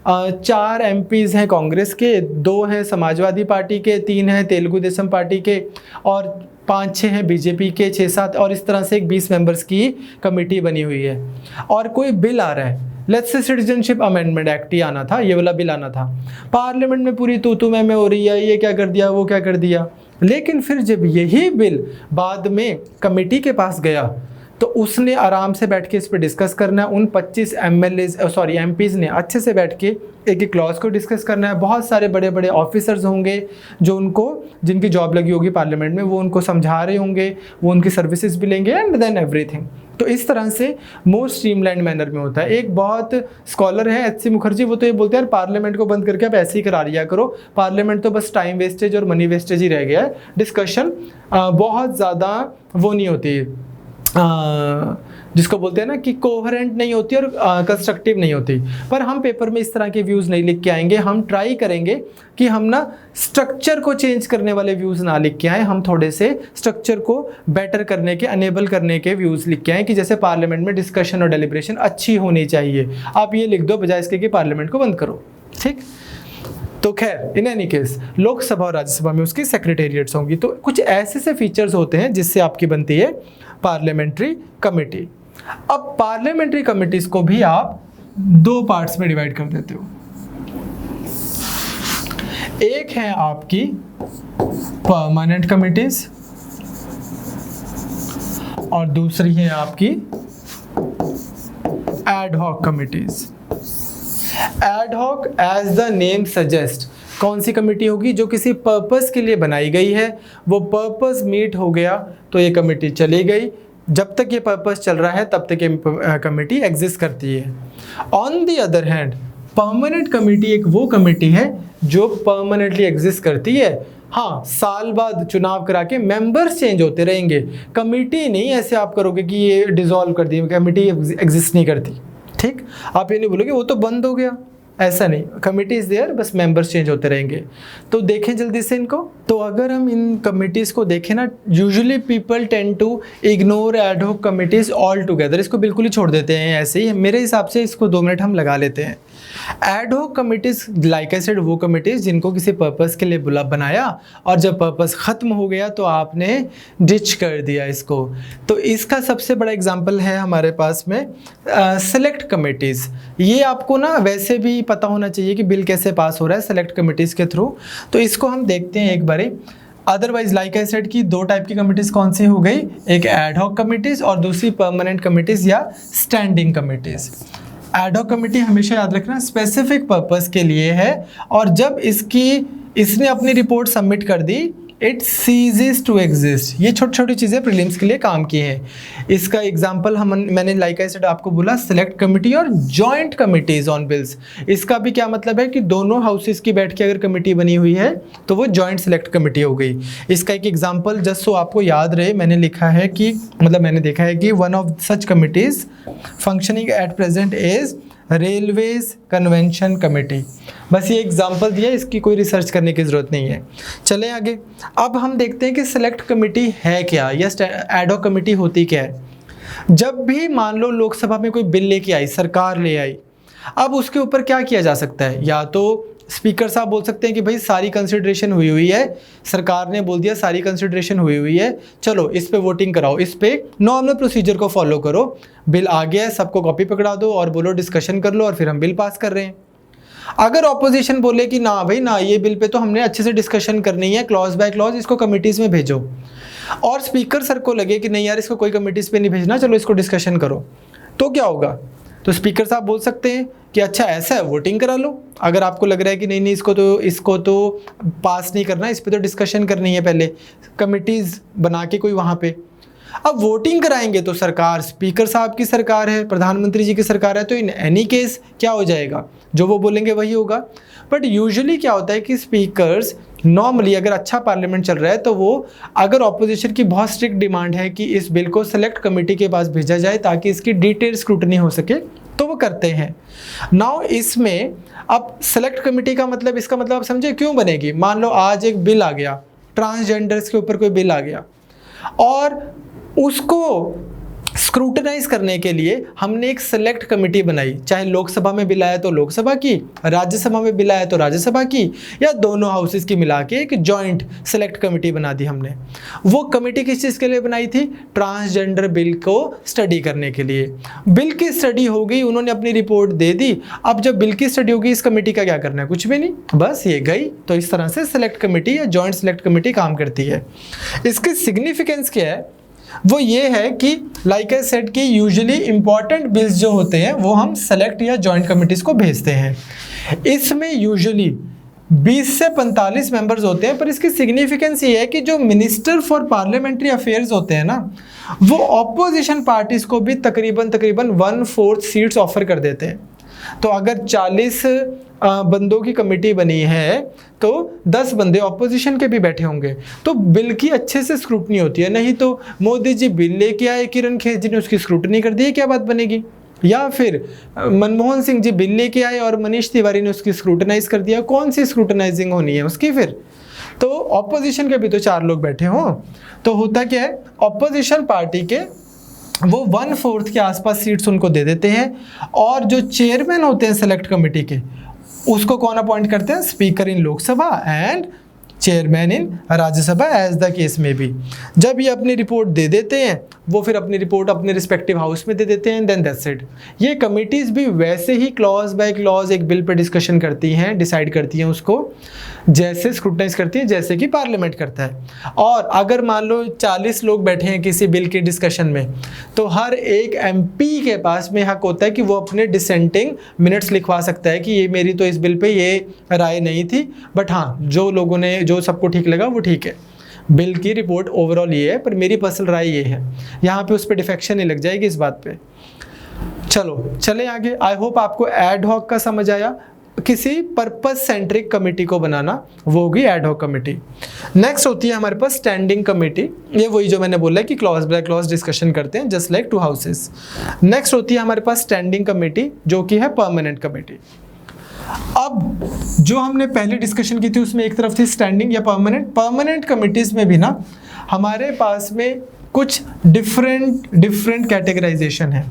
4 एमपीज़ हैं कांग्रेस के, 2 हैं समाजवादी पार्टी के, 3 हैं तेलुगु देशम पार्टी के, और 5-6 हैं बीजेपी के, 6-7, और इस तरह से एक 20 मेंबर्स की कमेटी बनी हुई है। और कोई बिल आ रहा है, let's say citizenship amendment act ही आना था, ये वाला बिल आना था, पार्लियामेंट में पूरी तू मैं हो रही है, ये क्या कर दिया, वो क्या कर दिया। लेकिन फिर जब यही बिल बाद में कमेटी के पास गया तो उसने आराम से बैठ के इस पर डिस्कस करना है। उन 25 एमपीज़ ने अच्छे से बैठ के एक क्लॉज को डिस्कस करना है। बहुत सारे बड़े बड़े ऑफिसर्स होंगे जो उनको, जिनकी जॉब लगी होगी पार्लियामेंट में, वो उनको समझा रहे होंगे, वो उनकी सर्विसेज भी लेंगे एंड देन एवरीथिंग। तो इस तरह से मोर स्ट्रीमलाइन मैनर में होता है। एक बहुत स्कॉलर है एच.सी. मुखर्जी, वो तो ये बोलते हैं पार्लियामेंट को बंद करके आप ऐसे ही करा लिया करो, पार्लियामेंट तो बस टाइम वेस्टेज और मनी वेस्टेज ही रह गया है, डिस्कशन बहुत ज़्यादा वो नहीं होती, जिसको बोलते हैं ना कि कोहेरेंट नहीं होती और कंस्ट्रक्टिव नहीं होती। पर हम पेपर में इस तरह के व्यूज़ नहीं लिख के आएंगे, हम ट्राई करेंगे कि हम ना स्ट्रक्चर को चेंज करने वाले व्यूज़ ना लिख के आएँ, हम थोड़े से स्ट्रक्चर को बेटर करने के, अनेबल करने के व्यूज़ लिख के आएँ कि जैसे पार्लियामेंट में डिस्कशन और डेलिब्रेशन अच्छी होनी चाहिए। आप ये लिख दो बजाय इसके कि पार्लियामेंट को बंद करो, ठीक। तो खैर इन एनी केस लोकसभा और राज्यसभा में उसकी सेक्रेटेरिएट्स होंगी। तो कुछ ऐसे से फीचर्स होते हैं जिससे आपकी बनती है पार्लियामेंट्री कमेटी। अब पार्लियामेंट्री कमिटीज को भी आप 2 पार्ट्स में डिवाइड कर देते हो। एक है आपकी परमानेंट कमिटीज और दूसरी है आपकी ad hoc committees. Ad hoc as the name suggest, कौन सी कमेटी होगी? जो किसी पर्पस के लिए बनाई गई है, वो पर्पस मीट हो गया तो ये कमेटी चली गई, जब तक ये पर्पस चल रहा है तब तक ये कमेटी एग्जिस्ट करती है। On the other hand permanent committee एक वो कमेटी है जो परमानेंटली एग्जिस्ट करती है, हाँ, साल बाद चुनाव करा के मेंबर्स चेंज होते रहेंगे, कमेटी नहीं ऐसे आप करोगे कि ये डिसॉल्व कर दी, कमेटी एग्जिस्ट नहीं करती, ठीक। आप ये नहीं बोलोगे वो तो बंद हो गया, ऐसा नहीं, कमिटी इज देयर, बस मेंबर्स चेंज होते रहेंगे। तो देखें जल्दी से इनको। तो अगर हम इन कमिटीज को देखें ना, usually people tend to ignore ad hoc committees all together, इसको बिल्कुल ही छोड़ देते हैं ऐसे ही। मेरे हिसाब से इसको 2 मिनट हम लगा लेते हैं। Ad hoc committees like I said वो कमिटीज जिनको किसी पर्पस के लिए बनाया और जब पर्पस खत्म हो गया तो आपने डिच कर दिया इसको। तो इसका सबसे बड़ा एग्जांपल है हमारे पास में सेलेक्ट कमिटीज़। ये आपको ना वैसे भी पता होना चाहिए कि बिल कैसे पास हो रहा है सेलेक्ट कमिटीज़ के थ्रू। तो इसको हम देखते हैं एक बारी। अदरवाइज लाइक आई सेड की 2 टाइप की कमिटीज़ कौन सी हो गई, एक एड हॉक कमिटीज़ और दूसरी परमानेंट कमिटीज़ या standing committees. Ad hoc committee हमेशा याद रखना स्पेसिफिक पर्पस के लिए है, और जब इसने अपनी रिपोर्ट सबमिट कर दी इट सीजेस टू एग्जिस्ट। ये छोटी छोटी चीज़ें प्रीलिम्स के लिए काम की हैं। इसका एग्जांपल मैंने लाइक आई सेड आपको बोला सेलेक्ट कमेटी और जॉइंट कमिटीज़ ऑन बिल्स। इसका भी क्या मतलब है कि दोनों हाउसेस की बैठ के अगर कमेटी बनी हुई है तो वो जॉइंट सेलेक्ट कमेटी हो गई। इसका एक एग्जांपल जस्ट सो आपको याद रहे, मैंने लिखा है कि मैंने देखा है कि one of such committees functioning at present is railways convention committee. बस ये एग्जांपल दिया, इसकी कोई रिसर्च करने की ज़रूरत नहीं है। चलें आगे। अब हम देखते हैं कि सेलेक्ट कमेटी है क्या या एड हॉक कमेटी होती क्या है। जब भी मान लो लोकसभा में कोई बिल लेके आई, सरकार ले आई, अब उसके ऊपर क्या किया जा सकता है, या तो स्पीकर साहब बोल सकते हैं कि भाई सारी कंसिडरेशन हुई है, सरकार ने बोल दिया सारी कंसिडरेशन हुई है, चलो इस पे वोटिंग कराओ, इस पे नॉर्मल प्रोसीजर को फॉलो करो, बिल आ गया है, सबको कॉपी पकड़ा दो और बोलो डिस्कशन कर लो और फिर हम बिल पास कर रहे हैं। अगर ऑपोजिशन बोले कि ना भाई ना, ये बिल पे तो हमने अच्छे से डिस्कशन करनी है, क्लॉज बाय क्लॉज इसको कमिटीज़ में भेजो, और स्पीकर सर को लगे कि नहीं यार इसको कोई कमिटीज़ पे नहीं भेजना, चलो इसको डिस्कशन करो, तो क्या होगा। तो स्पीकर साहब बोल सकते हैं कि अच्छा ऐसा है वोटिंग करा लो। अगर आपको लग रहा है कि नहीं इसको तो पास नहीं करना, इस पे तो डिस्कशन करनी है, पहले कमिटीज़ बना के कोई वहाँ पे। अब वोटिंग कराएंगे तो सरकार स्पीकर साहब की सरकार है, प्रधानमंत्री जी की सरकार है, तो इन एनी केस क्या हो जाएगा, जो वो बोलेंगे वही होगा। बट यूजुअली क्या होता है कि स्पीकर्स नॉर्मली अगर अच्छा पार्लियामेंट चल रहा है तो वो अगर ऑपोजिशन की बहुत स्ट्रिक्ट डिमांड है कि इस बिल को सेलेक्ट कमेटी के पास भेजा जाए ताकि इसकी डिटेल स्क्रूटनी हो सके, तो वो करते हैं। नाउ इसमें अब सेलेक्ट कमेटी का मतलब, इसका मतलब आप समझे क्यों बनेगी। मान लो आज एक बिल आ गया, ट्रांसजेंडर्स के ऊपर कोई बिल आ गया, और उसको स्क्रूटनाइज करने के लिए हमने एक सेलेक्ट कमेटी बनाई, चाहे लोकसभा में बिल आया तो लोकसभा की, राज्यसभा में बिल आया तो राज्यसभा की, या दोनों हाउसेस की मिला के एक जॉइंट सेलेक्ट कमेटी बना दी हमने। वो कमेटी किस चीज़ के लिए बनाई थी, ट्रांसजेंडर बिल को स्टडी करने के लिए। बिल की स्टडी हो गई, उन्होंने अपनी रिपोर्ट दे दी। अब जब बिल की स्टडी होगी इस कमेटी का क्या करना है, कुछ भी नहीं, बस ये गई। तो इस तरह से सेलेक्ट कमेटी या जॉइंट सेलेक्ट कमेटी काम करती है। इसकी सिग्निफिकेंस क्या है, वो ये है कि लाइक आई सेड कि यूजुअली इंपॉर्टेंट बिल्स जो होते हैं वो हम सेलेक्ट या जॉइंट कमिटीज को भेजते हैं। इसमें यूजुअली 20 से 45 मेंबर्स होते हैं, पर इसकी सिग्निफिकेंस ये है कि जो मिनिस्टर फॉर पार्लियामेंट्री अफेयर्स होते हैं ना, वो ऑपोजिशन पार्टीज को भी तकरीबन 1/4 सीट्स ऑफर कर देते हैं। तो अगर 40 बंदों की कमेटी बनी है तो 10 बंदे ऑपोजिशन के भी बैठे होंगे, तो बिल की अच्छे से स्क्रूटनी होती है। नहीं तो मोदी जी बिल लेके आए, किरण खेर जी ने उसकी स्क्रूटनी कर दी, क्या बात बनेगी। या फिर मनमोहन सिंह जी बिल लेके आए और मनीष तिवारी ने उसकी स्क्रूटनाइज कर दिया, कौन सी स्क्रूटनाइजिंग होनी है उसकी फिर। तो ऑपोजिशन के भी तो 4 लोग बैठे हों, तो होता क्या है, ऑपोजिशन पार्टी के वो 1/4 के आसपास सीट्स उनको दे देते हैं, और जो चेयरमैन होते हैं सेलेक्ट कमेटी के उसको कौन अपॉइंट करते हैं, speaker in Lok Sabha and chairman in Rajya Sabha as the case में भी। जब ये अपनी रिपोर्ट दे देते हैं, वो फिर अपनी रिपोर्ट अपने रिस्पेक्टिव हाउस में दे देते हैं, देन दैट्स इट। ये कमिटीज़ भी वैसे ही क्लॉज बाय क्लॉज एक बिल पर डिस्कशन करती हैं, डिसाइड करती हैं उसको, जैसे स्क्रूटनाइज करती है जैसे कि पार्लियामेंट करता है। और अगर मान लो 40 लोग बैठे हैं किसी बिल के डिस्कशन में, तो हर एक एमपी के पास में हक होता है कि वो अपने डिसेंटिंग मिनट्स लिखवा सकता है कि ये मेरी तो इस बिल पे ये राय नहीं थी, बट हाँ जो लोगों ने, जो सबको ठीक लगा वो ठीक है, बिल की रिपोर्ट ओवरऑल ये है, पर मेरी पर्सनल राय ये है। यहाँ पे उस पर डिफेक्शन नहीं लग जाएगी इस बात पे। चलो चले आगे। आई होप आपको एड हॉक का समझ आया। किसी पर्पस सेंट्रिक कमेटी को बनाना, वो होगी एडहॉक कमेटी। नेक्स्ट होती है हमारे पास स्टैंडिंग कमेटी, ये वही जो मैंने बोला कि क्लॉज बाय क्लॉज डिस्कशन करते हैं just like to houses. Next होती है हमारे पास स्टैंडिंग कमेटी जो कि है परमानेंट कमेटी। अब जो हमने पहले डिस्कशन की थी उसमें एक तरफ थी स्टैंडिंग या परमानेंट कमिटीज में भी ना हमारे पास में कुछ डिफरेंट कैटेगराइजेशन है,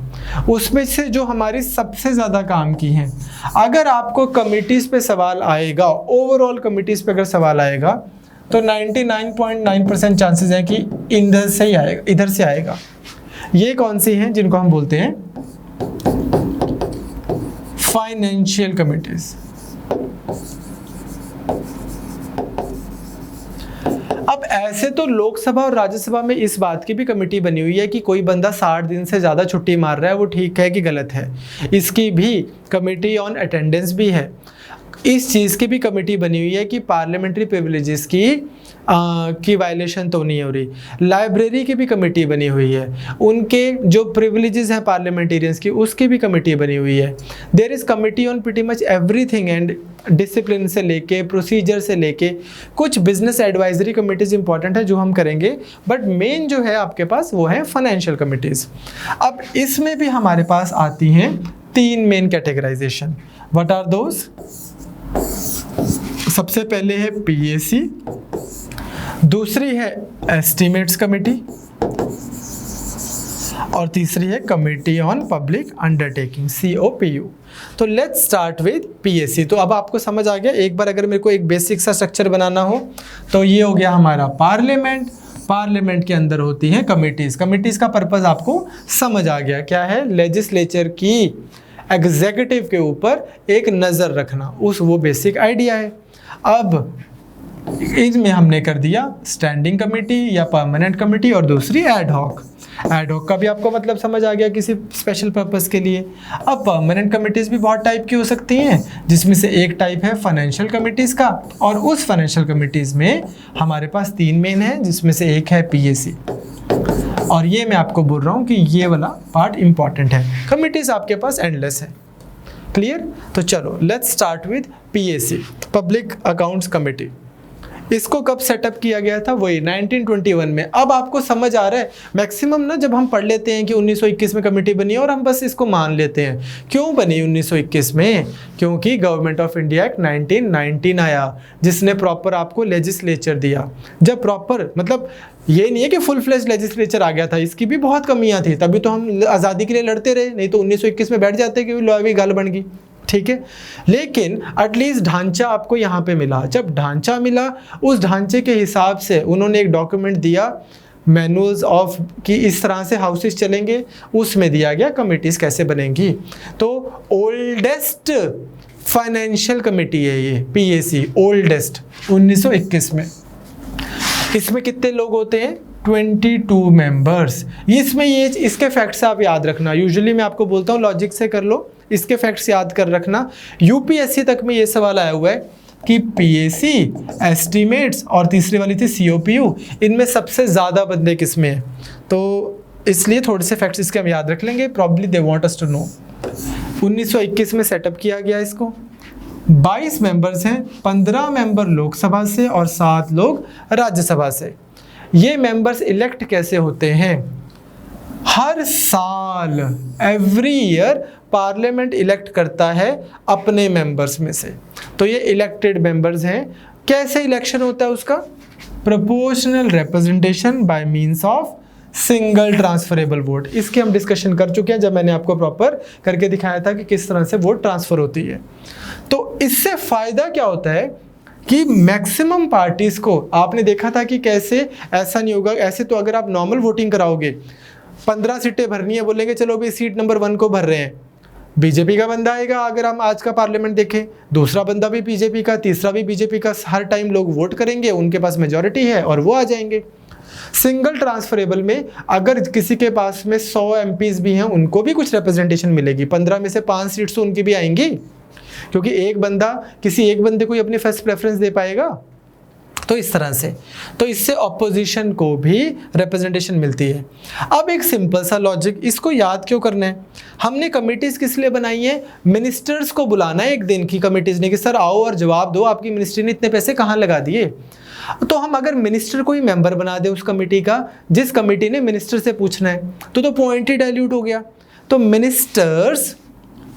उसमें से जो हमारी सबसे ज़्यादा काम की हैं। अगर आपको कमिटीज़ पे सवाल आएगा, ओवरऑल कमिटीज़ पे अगर सवाल आएगा तो 99.9% चांसेस हैं कि इधर से आएगा। ये कौन सी हैं? जिनको हम बोलते हैं फाइनेंशियल कमिटीज। अब ऐसे तो लोकसभा और राज्यसभा में इस बात की भी कमेटी बनी हुई है कि कोई बंदा 60 दिन से ज़्यादा छुट्टी मार रहा है वो ठीक है कि गलत है, इसकी भी कमेटी ऑन अटेंडेंस भी है। इस चीज़ की भी कमेटी बनी हुई है कि पार्लियामेंट्री प्रिविलेजेस की वायलेशन तो नहीं हो रही। लाइब्रेरी की भी कमेटी बनी हुई है, उनके जो प्रिविलेजेस हैं पार्लियामेंटेरियंस की उसकी भी कमेटी बनी हुई है। There is committee on pretty much everything and discipline से लेके प्रोसीजर से लेके कुछ बिजनेस एडवाइजरी कमिटीज़ इंपॉर्टेंट है जो हम करेंगे, बट मेन जो है आपके पास वो है फाइनेंशियल कमिटीज़। अब इसमें भी हमारे पास आती हैं 3 main categorisation. What are those? सबसे पहले है पीएसी, दूसरी है एस्टीमेट्स कमेटी और तीसरी है committee on public undertaking COPU। तो लेट्स स्टार्ट विद पीएसी। तो अब आपको समझ आ गया, एक बार अगर मेरे को एक बेसिक सा स्ट्रक्चर बनाना हो तो ये हो गया हमारा पार्लियामेंट के अंदर होती हैं कमिटीज़ का पर्पस आपको समझ आ गया क्या है? लेजिस्लेचर की एग्जीक्यूटिव के ऊपर एक नज़र रखना, वो बेसिक आइडिया है। अब इसमें हमने कर दिया स्टैंडिंग कमेटी या परमानेंट कमेटी और दूसरी एडहॉक का भी आपको मतलब समझ आ गया किसी स्पेशल पर्पस के लिए। अब परमानेंट कमिटीज़ भी बहुत टाइप की हो सकती हैं, जिसमें से एक टाइप है फाइनेंशियल कमिटीज़ का, और उस फाइनेंशियल कमिटीज़ में हमारे पास 3 मेन हैं, जिसमें से एक है पीएसी। और ये मैं आपको बोल रहा हूँ कि ये वाला पार्ट इंपॉर्टेंट है। कमिटीज़ आपके पास एंडलेस है। क्लियर? तो चलो let's start with PAC, public accounts committee. इसको कब सेटअप किया गया था? वही 1921 में। अब आपको समझ आ रहा है, मैक्सिमम ना जब हम पढ़ लेते हैं कि 1921 में कमेटी बनी है और हम बस इसको मान लेते हैं। क्यों बनी 1921 में? क्योंकि गवर्नमेंट ऑफ इंडिया एक्ट 1919 आया, जिसने प्रॉपर आपको लेजिस्लेचर दिया। जब प्रॉपर मतलब ये नहीं है कि फुल फ्लेज लेजिस्लेचर आ गया था, इसकी भी बहुत कमियां थी, तभी तो हम आज़ादी के लिए लड़ते रहे, नहीं तो 1921 में बैठ जाते कि लॉ भी गाल बन गई। ठीक है, लेकिन एटलीस्ट ढांचा आपको यहाँ पे मिला। जब ढांचा मिला, उस ढांचे के हिसाब से उन्होंने एक डॉक्यूमेंट दिया, मैनुअल्स ऑफ कि इस तरह से हाउसेस चलेंगे, उसमें दिया गया कमिटीज़ कैसे बनेंगी। तो ओल्डेस्ट फाइनेंशियल कमेटी है ये पीएसी, ओल्डेस्ट 1921 में। इसमें कितने लोग होते हैं? 22 मेंबर्स। इसमें ये इसके फैक्ट्स आप याद रखना। यूजुअली मैं आपको बोलता हूँ लॉजिक से कर लो, इसके फैक्ट्स याद कर रखना। यूपीएससी तक में ये सवाल आया हुआ है कि पीएसी, एस्टीमेट्स और तीसरी वाली थी COPU, इनमें सबसे ज़्यादा बंदे किस में हैं? तो इसलिए थोड़े से फैक्ट्स इसके हम याद रख लेंगे, probably they want us to know. 1921 में सेटअप किया गया इसको। 22 मेंबर्स हैं, 15 मेंबर लोकसभा से और 7 लोग राज्यसभा से। ये मेंबर्स इलेक्ट कैसे होते हैं? हर साल एवरी ईयर पार्लियामेंट इलेक्ट करता है अपने मेंबर्स में से, तो ये इलेक्टेड मेंबर्स हैं। कैसे इलेक्शन होता है उसका? Proportional representation by means of single transferable vote. इसके हम डिस्कशन कर चुके हैं जब मैंने आपको प्रॉपर करके दिखाया था कि किस तरह से वोट ट्रांसफर होती है। तो इससे फ़ायदा क्या होता है कि मैक्सिमम पार्टीज़ को, आपने देखा था कि कैसे ऐसा नहीं होगा। ऐसे तो अगर आप नॉर्मल वोटिंग कराओगे, 15 सीटें भरनी है, बोलेंगे चलो भी सीट नंबर 1 को भर रहे हैं, बीजेपी का बंदा आएगा। अगर हम आज का पार्लियामेंट देखें, दूसरा बंदा भी बीजेपी का, तीसरा भी बीजेपी का, हर टाइम लोग वोट करेंगे, उनके पास मेजॉरिटी है और वो आ जाएंगे। सिंगल ट्रांसफरेबल में अगर किसी के पास में 100 MPs भी हैं, उनको भी कुछ रिप्रेजेंटेशन मिलेगी। 15 में से 5 सीट्स तो उनकी भी आएंगी, क्योंकि एक बंदा किसी एक बंदे को ही अपनी फर्स्ट प्रेफरेंस दे पाएगा। तो इस तरह से, तो इससे ऑपोजिशन को भी रिप्रेजेंटेशन मिलती है। अब एक सिंपल सा लॉजिक, इसको याद क्यों करना है? हमने कमिटीज़ किस लिए बनाई है? मिनिस्टर्स को बुलाना है एक दिन की कमिटीज़ ने कि सर आओ और जवाब दो, आपकी मिनिस्ट्री ने इतने पैसे कहाँ लगा दिए। तो हम अगर मिनिस्टर को ही मेंबर बना दे उस कमेटी का, जिस कमेटी ने मिनिस्टर से पूछना है, तो पॉइंट ही डाइल्यूट हो गया। तो ministers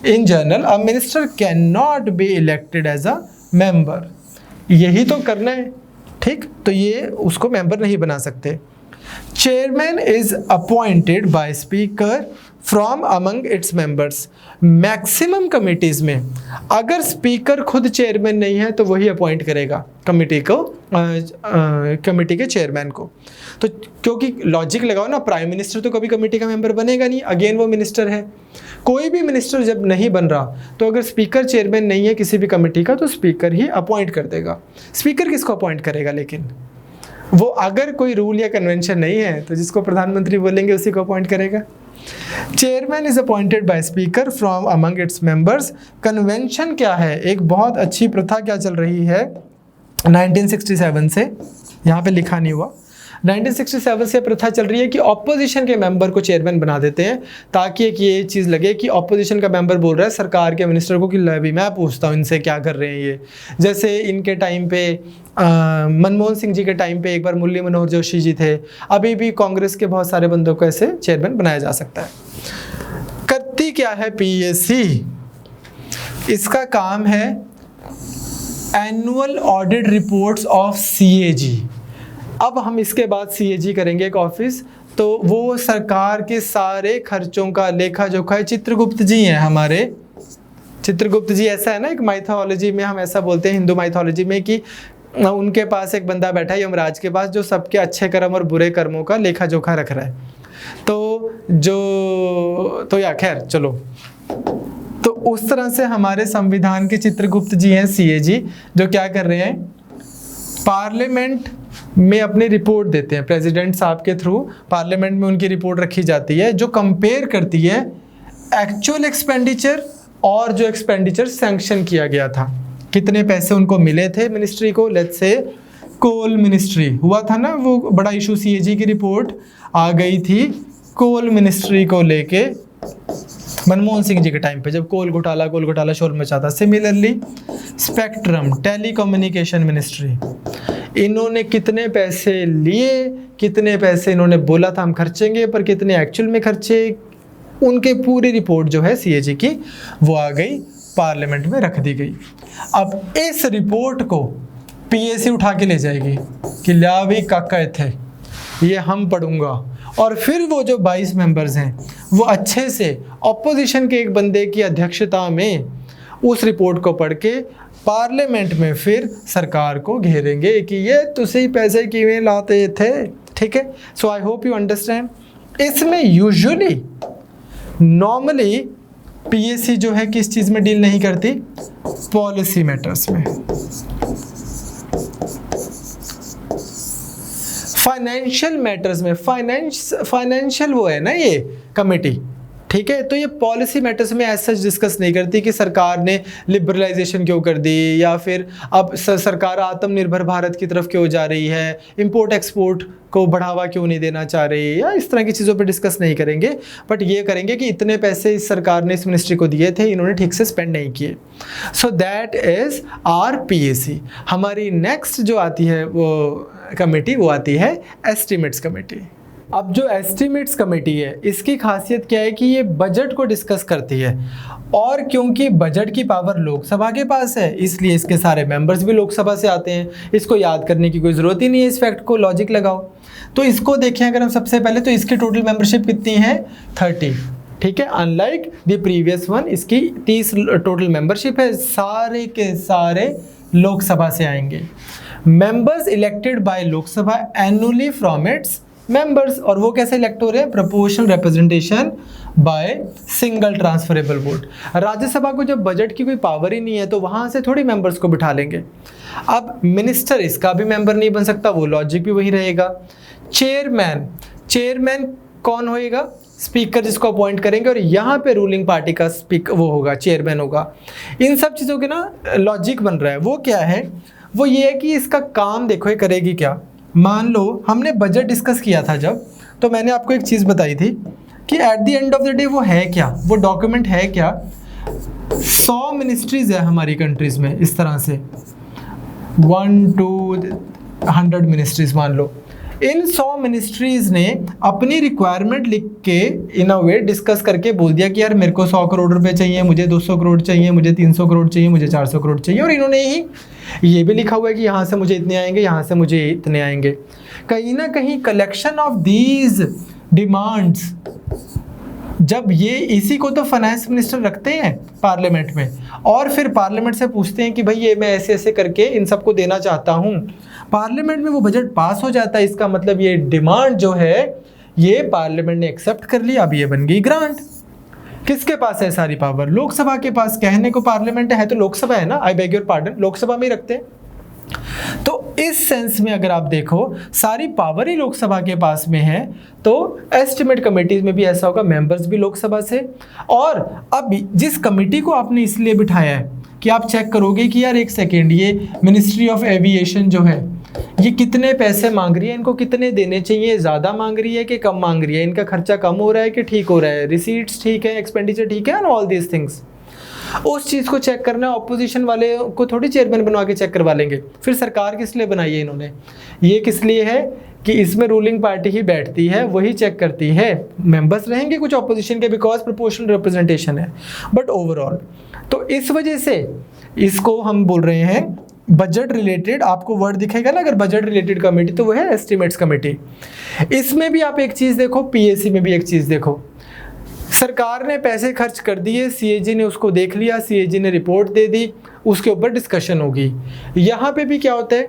in general, a minister can not be elected as a member, यही तो करना है, ठीक। तो ये उसको मेंबर नहीं बना सकते। Chairman is appointed by speaker from among its members. Maximum committees में अगर स्पीकर खुद चेयरमैन नहीं है तो वही अपॉइंट करेगा कमिटी को, कमिटी के चेयरमैन को। तो क्योंकि लॉजिक लगाओ ना, प्राइम मिनिस्टर तो कभी कमिटी का मेंबर बनेगा नहीं, अगेन वो मिनिस्टर है। कोई भी मिनिस्टर जब नहीं बन रहा तो अगर स्पीकर चेयरमैन नहीं है किसी भी कमेटी का तो स्पीकर ही अपॉइंट कर देगा। स्पीकर किसको अपॉइंट करेगा? लेकिन वो अगर कोई रूल या कन्वेंशन नहीं है तो जिसको प्रधानमंत्री बोलेंगे उसी को अपॉइंट करेगा। Chairman is appointed by speaker from among its members. Convention क्या है? एक बहुत अच्छी प्रथा क्या चल रही है 1967 से, यहाँ पे लिखा नहीं हुआ, 1967 से प्रथा चल रही है कि ऑपोजिशन के मेंबर को चेयरमैन बना देते हैं, ताकि एक ये चीज़ लगे कि ऑपोजिशन का मेंबर बोल रहा है सरकार के मिनिस्टर को कि भी मैं पूछता हूँ इनसे क्या कर रहे हैं ये। जैसे इनके टाइम पे मनमोहन सिंह जी के टाइम पे एक बार मुरली मनोहर जोशी जी थे, अभी भी कांग्रेस के बहुत सारे बंदों को ऐसे चेयरमैन बनाया जा सकता है। करती क्या है पीएसी? इसका काम है annual audit reports of CAG. अब हम इसके बाद सीएजी करेंगे एक ऑफिस, तो वो सरकार के सारे खर्चों का लेखा जोखा है। चित्रगुप्त जी हैं हमारे, चित्रगुप्त जी ऐसा है ना, एक माइथोलॉजी में हम ऐसा बोलते हैं, हिंदू माइथोलॉजी में, कि उनके पास एक बंदा बैठा है यमराज के पास जो सबके अच्छे कर्म और बुरे कर्मों का लेखा जोखा रख रहा है। तो या खैर चलो, तो उस तरह से हमारे संविधान के चित्रगुप्त जी हैं सीएजी, जो क्या कर रहे हैं, पार्लियामेंट में अपनी रिपोर्ट देते हैं। प्रेसिडेंट साहब के थ्रू पार्लियामेंट में उनकी रिपोर्ट रखी जाती है, जो कंपेयर करती है एक्चुअल एक्सपेंडिचर और जो एक्सपेंडिचर सैंक्शन किया गया था, कितने पैसे उनको मिले थे मिनिस्ट्री को। लेट्स से कोल मिनिस्ट्री हुआ था ना, वो बड़ा इशू, सीएजी की रिपोर्ट आ गई थी कोल मिनिस्ट्री को लेके मनमोहन सिंह जी के टाइम पे, जब कोल घोटाला शोर मचा था। सिमिलरली स्पेक्ट्रम टेलीकम्युनिकेशन मिनिस्ट्री, इन्होंने कितने पैसे लिए, कितने पैसे इन्होंने बोला था हम खर्चेंगे, पर कितने एक्चुअल में खर्चे, उनके पूरी रिपोर्ट जो है सीएजी की वो आ गई, पार्लियामेंट में रख दी गई। अब इस रिपोर्ट को पीएसी उठा के ले जाएगी कि ल्या भी काका थे, ये हम पढ़ूंगा, और फिर वो जो 22 मेंबर्स हैं वो अच्छे से ऑपोजिशन के एक बंदे की अध्यक्षता में उस रिपोर्ट को पढ़ के पार्लियामेंट में फिर सरकार को घेरेंगे कि ये तुसी पैसे किवें लाते थे। ठीक है, सो आई होप यू अंडरस्टैंड। इसमें यूजुअली नॉर्मली पीएसी जो है किस चीज़ में डील नहीं करती, पॉलिसी मैटर्स में। फाइनेंशियल मैटर्स में, फाइनेंशियल वो है ना ये कमेटी, ठीक है, तो ये पॉलिसी मैटर्स में ऐसा डिस्कस नहीं करती कि सरकार ने लिबरलाइजेशन क्यों कर दी, या फिर अब सरकार आत्मनिर्भर भारत की तरफ क्यों जा रही है, इंपोर्ट एक्सपोर्ट को बढ़ावा क्यों नहीं देना चाह रही, या इस तरह की चीज़ों पे डिस्कस नहीं करेंगे। बट ये करेंगे कि इतने पैसे इस सरकार ने इस मिनिस्ट्री को दिए थे, इन्होंने ठीक से स्पेंड नहीं किए। So that is our PAC. हमारी नेक्स्ट जो आती है वो कमेटी, वो आती है एस्टीमेट्स कमेटी। अब जो एस्टीमेट्स कमेटी है इसकी खासियत क्या है कि ये बजट को डिस्कस करती है, और क्योंकि बजट की पावर लोकसभा के पास है इसलिए इसके सारे मेंबर्स भी लोकसभा से आते हैं। इसको याद करने की कोई ज़रूरत ही नहीं है, इस फैक्ट को लॉजिक लगाओ। तो इसको देखें अगर हम सबसे पहले, तो इसकी टोटल मेंबरशिप कितनी है, 30। ठीक है, अनलाइक द प्रीवियस वन इसकी 30 टोटल मेंबरशिप है, सारे के सारे लोकसभा से आएंगे। Members elected by Lok Sabha annually from its members, और वो कैसे इलेक्ट हो रहे हैं, proportional representation by single transferable vote. Rajya Sabha को जब बजट की कोई पावर ही नहीं है तो वहाँ से थोड़ी मेंबर्स को बिठा लेंगे। अब मिनिस्टर इसका भी मेंबर नहीं बन सकता, वो लॉजिक भी वही रहेगा। चेयरमैन कौन होएगा, स्पीकर जिसको अपॉइंट करेंगे, और यहाँ पे रूलिंग पार्टी का स्पीकर वो होगा, चेयरमैन होगा। इन सब चीज़ों के ना लॉजिक बन रहा है, वो क्या है, वो ये है कि इसका काम देखो ये करेगी क्या। मान लो हमने बजट डिस्कस किया था जब, तो मैंने आपको एक चीज़ बताई थी कि at the end of the day वो है क्या, वो डॉक्यूमेंट है क्या। 100 मिनिस्ट्रीज है हमारी कंट्रीज में, इस तरह से 1 to 100 मिनिस्ट्रीज मान लो। इन 100 मिनिस्ट्रीज ने अपनी रिक्वायरमेंट लिख के इन अ वे डिस्कस करके बोल दिया कि यार मेरे को 100 करोड़ रुपए चाहिए, मुझे 200 करोड़ चाहिए, मुझे 300 करोड़ चाहिए, मुझे 400 करोड़ चाहिए। और इन्होंने ही ये भी लिखा हुआ है कि यहाँ से मुझे इतने आएंगे, यहाँ से मुझे इतने आएंगे। कहीं ना कहीं कलेक्शन ऑफ दीज डिमांड्स, जब ये इसी को तो फाइनेंस मिनिस्टर रखते हैं पार्लियामेंट में, और फिर पार्लियामेंट से पूछते हैं कि भाई ये मैं ऐसे ऐसे करके इन सबको देना चाहता हूँ, पार्लियामेंट में वो बजट पास हो जाता है। इसका मतलब ये डिमांड जो है ये पार्लियामेंट ने एक्सेप्ट कर लिया, अब ये बन गई ग्रांट। किसके पास है सारी पावर? लोकसभा के पास। कहने को पार्लियामेंट है तो लोकसभा है ना, I beg your pardon, Lok Sabha में ही रखते हैं। तो इस सेंस में अगर आप देखो सारी पावर ही लोकसभा के पास में है, तो एस्टिमेट कमेटीज में भी ऐसा होगा, मेंबर्स भी लोकसभा से। और अब जिस कमेटी को आपने इसलिए बिठाया है कि आप चेक करोगे कि यार एक सेकेंड, ये मिनिस्ट्री ऑफ एविएशन जो है ये कितने पैसे मांग रही है, इनको कितने देने चाहिए, ज़्यादा मांग रही है कि कम मांग रही है, इनका खर्चा कम हो रहा है कि ठीक हो रहा है, रिसीट्स ठीक है, एक्सपेंडिचर ठीक है, एंड ऑल दीज थिंग्स। उस चीज़ को चेक करना ऑपोजिशन वाले को थोड़ी चेयरमैन बनवा के चेक करवा लेंगे। फिर सरकार किस लिए बनाई है इन्होंने? ये किस लिए है कि इसमें रूलिंग पार्टी ही बैठती है, वही चेक करती है। मेंबर्स रहेंगे कुछ ऑपोजिशन के, बिकॉज प्रोपोर्शनल रिप्रेजेंटेशन है, बट ओवरऑल। तो इस वजह से इसको हम बोल रहे हैं बजट रिलेटेड। आपको वर्ड दिखेगा ना अगर बजट रिलेटेड कमेटी, तो वो है एस्टिमेट्स कमेटी। इसमें भी आप एक चीज़ देखो, पीएसी में भी एक चीज़ देखो, सरकार ने पैसे खर्च कर दिए, सीएजी ने उसको देख लिया, सीएजी ने रिपोर्ट दे दी, उसके ऊपर डिस्कशन होगी। यहाँ पे भी क्या होता है,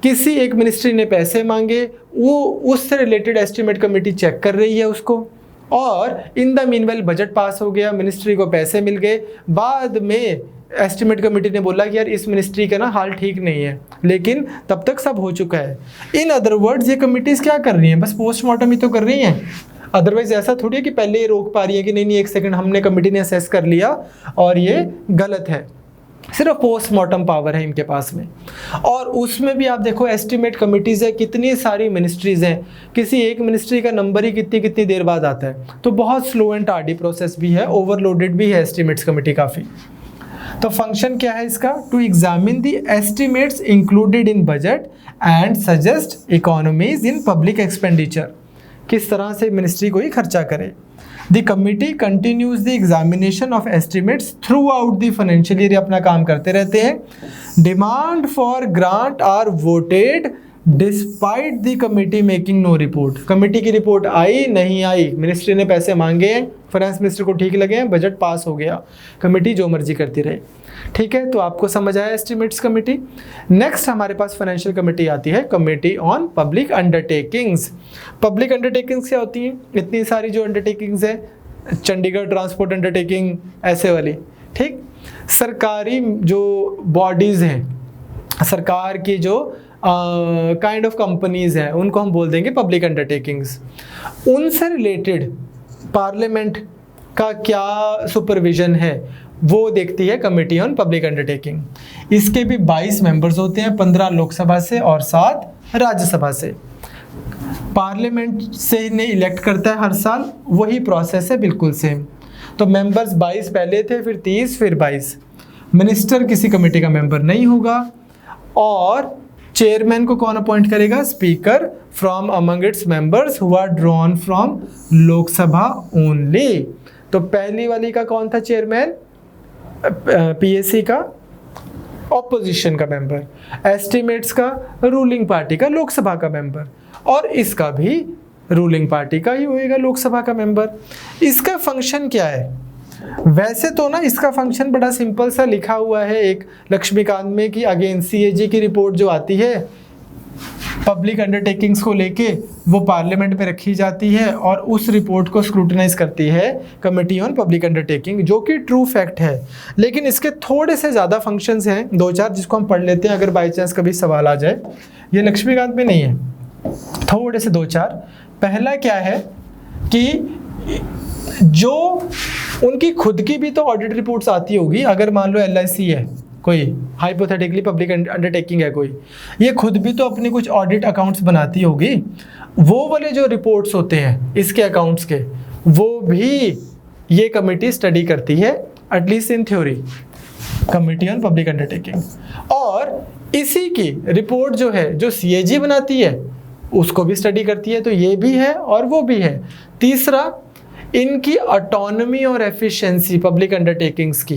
किसी एक मिनिस्ट्री ने पैसे मांगे, वो उससे रिलेटेड एस्टिमेट कमेटी चेक कर रही है उसको, और इन द मीनवेल बजट पास हो गया, मिनिस्ट्री को पैसे मिल गए। बाद में एस्टिमेट कमेटी ने बोला कि यार इस मिनिस्ट्री का ना हाल ठीक नहीं है, लेकिन तब तक सब हो चुका है। इन अदर वर्ड्स ये कमिटीज़ क्या कर रही हैं? बस पोस्टमार्टम ही तो कर रही हैं। अदरवाइज ऐसा थोड़ी है कि पहले ये रोक पा रही है कि नहीं एक सेकंड, हमने कमेटी ने असेस कर लिया और ये गलत है। सिर्फ पोस्टमार्टम पावर है इनके पास में। और उसमें भी आप देखो एस्टिमेट कमिटीज़ है, कितनी सारी मिनिस्ट्रीज़ हैं, किसी एक मिनिस्ट्री का नंबर ही कितनी कितनी देर बाद आता है, तो बहुत स्लो एंड टार्डी प्रोसेस भी है, ओवरलोडेड भी है एस्टिमेट्स कमेटी काफ़ी। तो फंक्शन क्या है इसका? To examine the estimates included in budget and suggest economies in public expenditure. किस तरह से मिनिस्ट्री को ही खर्चा करे। The committee continues the examination of estimates throughout the financial year, अपना काम करते रहते हैं। Demand for grant are voted despite the committee making no report. Committee की रिपोर्ट आई नहीं आई, मिनिस्ट्री ने पैसे मांगे हैं, फाइनेंस मिनिस्टर को ठीक लगे हैं, बजट पास हो गया, कमेटी जो मर्जी करती रहे। ठीक है, तो आपको समझ आया एस्टिमेट्स कमेटी। नेक्स्ट हमारे पास फाइनेंशियल कमेटी आती है, committee on public undertakings. Public undertakings क्या होती हैं? इतनी सारी जो अंडरटेकिंग्स है, चंडीगढ़ ट्रांसपोर्ट अंडरटेकिंग, ऐसे वाली। ठीक, सरकारी जो बॉडीज़ हैं, सरकार की जो काइंड ऑफ कंपनीज हैं, उनको हम बोल देंगे पब्लिक अंडरटेकिंग्स। उनसे रिलेटेड पार्लियामेंट का क्या सुपरविजन है वो देखती है कमेटी ऑन पब्लिक अंडरटेकिंग। इसके भी 22 मेंबर्स होते हैं, 15 लोकसभा से और 7 राज्यसभा से। पार्लियामेंट से इन्हें इलेक्ट करता है हर साल, वही प्रोसेस है बिल्कुल सेम। तो मेंबर्स 22 पहले थे, फिर 30, फिर 22। मिनिस्टर किसी कमेटी का मेंबर नहीं होगा, और चेयरमैन को कौन अपॉइंट करेगा? Speaker from among its members who are drawn from Lok Sabha only. तो पहली वाली का कौन था चेयरमैन? पीएसी का ऑपोजिशन का मेंबर, एस्टिमेट्स का रूलिंग पार्टी का लोकसभा का मेंबर, और इसका भी रूलिंग पार्टी का ही होएगा लोकसभा का मेंबर। इसका फंक्शन क्या है? वैसे तो ना इसका फंक्शन बड़ा सिंपल सा लिखा हुआ है एक लक्ष्मीकांत में कि अगेन सीएजी की रिपोर्ट जो आती है पब्लिक अंडरटेकिंग्स को लेके, वो पार्लियामेंट में रखी जाती है और उस रिपोर्ट को स्क्रूटनाइज करती है कमेटी ऑन पब्लिक अंडरटेकिंग, जो कि ट्रू फैक्ट है। लेकिन इसके थोड़े से ज़्यादा फंक्शंस हैं, 2-4, जिसको हम पढ़ लेते हैं अगर बाई चांस कभी सवाल आ जाए। ये लक्ष्मीकांत में नहीं है, थोड़े से 2-4। पहला क्या है कि जो उनकी खुद की भी तो ऑडिट रिपोर्ट्स आती होगी। अगर मान लो LIC है कोई, हाइपोथेटिकली पब्लिक अंडरटेकिंग है कोई, ये खुद भी तो अपने कुछ ऑडिट अकाउंट्स बनाती होगी, वो वाले जो रिपोर्ट्स होते हैं इसके अकाउंट्स के, वो भी ये कमिटी स्टडी करती है, at least in theory, committee on public undertaking. और इसी की रिपोर्ट जो है जो CAG बनाती है उसको भी स्टडी करती है, तो ये भी है और वो भी है। तीसरा, इनकी ऑटोनॉमी और एफिशिएंसी पब्लिक अंडरटेकिंग्स की,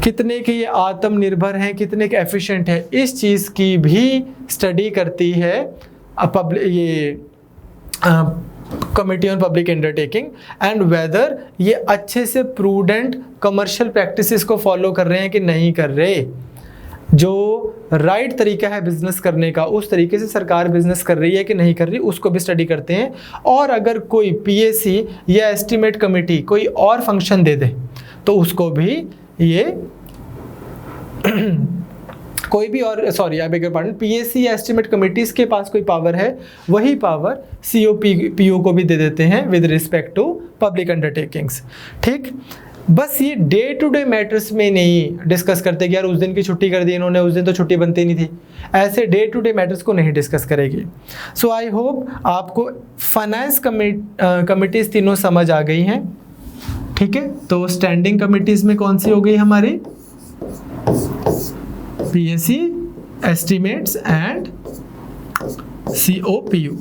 कितने की ये आत्मनिर्भर हैं, कितने के एफिशिएंट है, इस चीज़ की भी स्टडी करती है committee on public undertaking, and whether ये अच्छे से प्रूडेंट कमर्शियल प्रैक्टिसेस को फॉलो कर रहे हैं कि नहीं कर रहे, जो राइट तरीका है बिजनेस करने का उस तरीके से सरकार बिजनेस कर रही है कि नहीं कर रही, उसको भी स्टडी करते हैं। और अगर कोई PAC या एस्टिमेट कमेटी कोई और फंक्शन दे दे तो उसको भी ये कोई भी और, sorry I beg your pardon, PAC या एस्टिमेट कमिटीज के पास कोई पावर है वही पावर COPO को भी दे देते हैं with respect to public undertakings. ठीक, बस ये डे टू डे मैटर्स में नहीं डिस्कस करते कि यार उस दिन की छुट्टी कर दी इन्होंने, उस दिन तो छुट्टी बनती नहीं थी, ऐसे डे टू डे मैटर्स को नहीं डिस्कस करेगी। सो आई होप आपको फाइनेंस कमिटीज तीनों समझ आ गई हैं। ठीक है, तो स्टैंडिंग कमिटीज में कौन सी हो गई हमारी, PAC, estimates and COPO।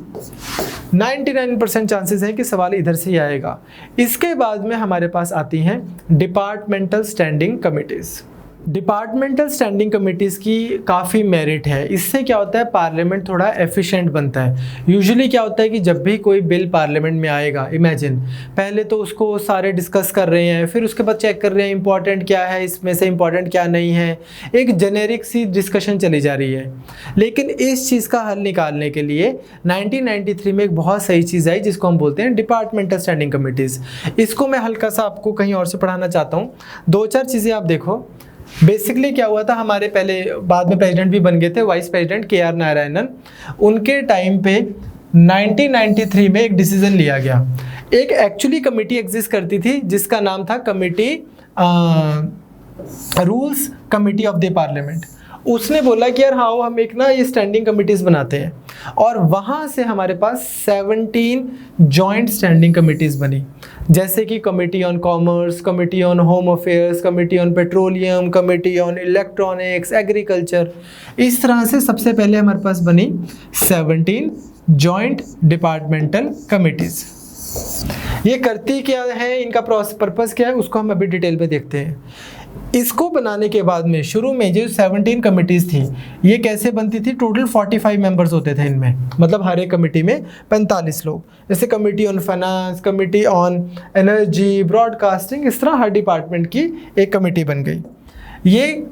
99% chances है कि सवाल इधर से ही आएगा। इसके बाद में हमारे पास आती हैं departmental standing committees. Departmental standing committees की काफ़ी मेरिट है। इससे क्या होता है, पार्लियामेंट थोड़ा एफिशिएंट बनता है। यूजुअली क्या होता है कि जब भी कोई बिल पार्लियामेंट में आएगा, इमेजिन पहले तो उसको सारे डिस्कस कर रहे हैं, फिर उसके बाद चेक कर रहे हैं इंपॉर्टेंट क्या है, इसमें से इंपॉर्टेंट क्या नहीं है, एक जेनेरिक सी डिस्कशन चली जा रही है। लेकिन इस चीज़ का हल निकालने के लिए 1993 में एक बहुत सही चीज़ आई जिसको हम बोलते हैं डिपार्टमेंटल स्टैंडिंग कमिटीज़। इसको मैं हल्का सा आपको कहीं और से पढ़ाना चाहता हूँ। 2-4 चीज़ें आप देखो। बेसिकली क्या हुआ था, हमारे पहले बाद में प्रेसिडेंट भी बन गए थे, वाइस प्रेसिडेंट KR नारायणन, उनके टाइम पे 1993 में एक डिसीजन लिया गया। एक एक्चुअली कमेटी एग्जिस्ट करती थी जिसका नाम था committee rules committee of the parliament. उसने बोला कि यार हाँ हम एक ना ये स्टैंडिंग कमिटीज़ बनाते हैं, और वहाँ से हमारे पास 17 जॉइंट स्टैंडिंग कमिटीज़ बनी, जैसे कि committee on commerce, committee on home affairs, committee on petroleum, committee on electronics, agriculture. इस तरह से सबसे पहले हमारे पास बनी 17 जॉइंट डिपार्टमेंटल कमिटीज़। ये करती क्या है, इनका पर्पस क्या है, उसको हम अभी डिटेल में देखते हैं। इसको बनाने के बाद में शुरू में जो 17 कमिटीज़ थी, ये कैसे बनती थी, टोटल 45 मेंबर्स होते थे इनमें, मतलब हर एक कमेटी में 45 लोग। जैसे committee on finance, committee on energy, broadcasting, इस तरह हर डिपार्टमेंट की एक कमेटी बन गई। ये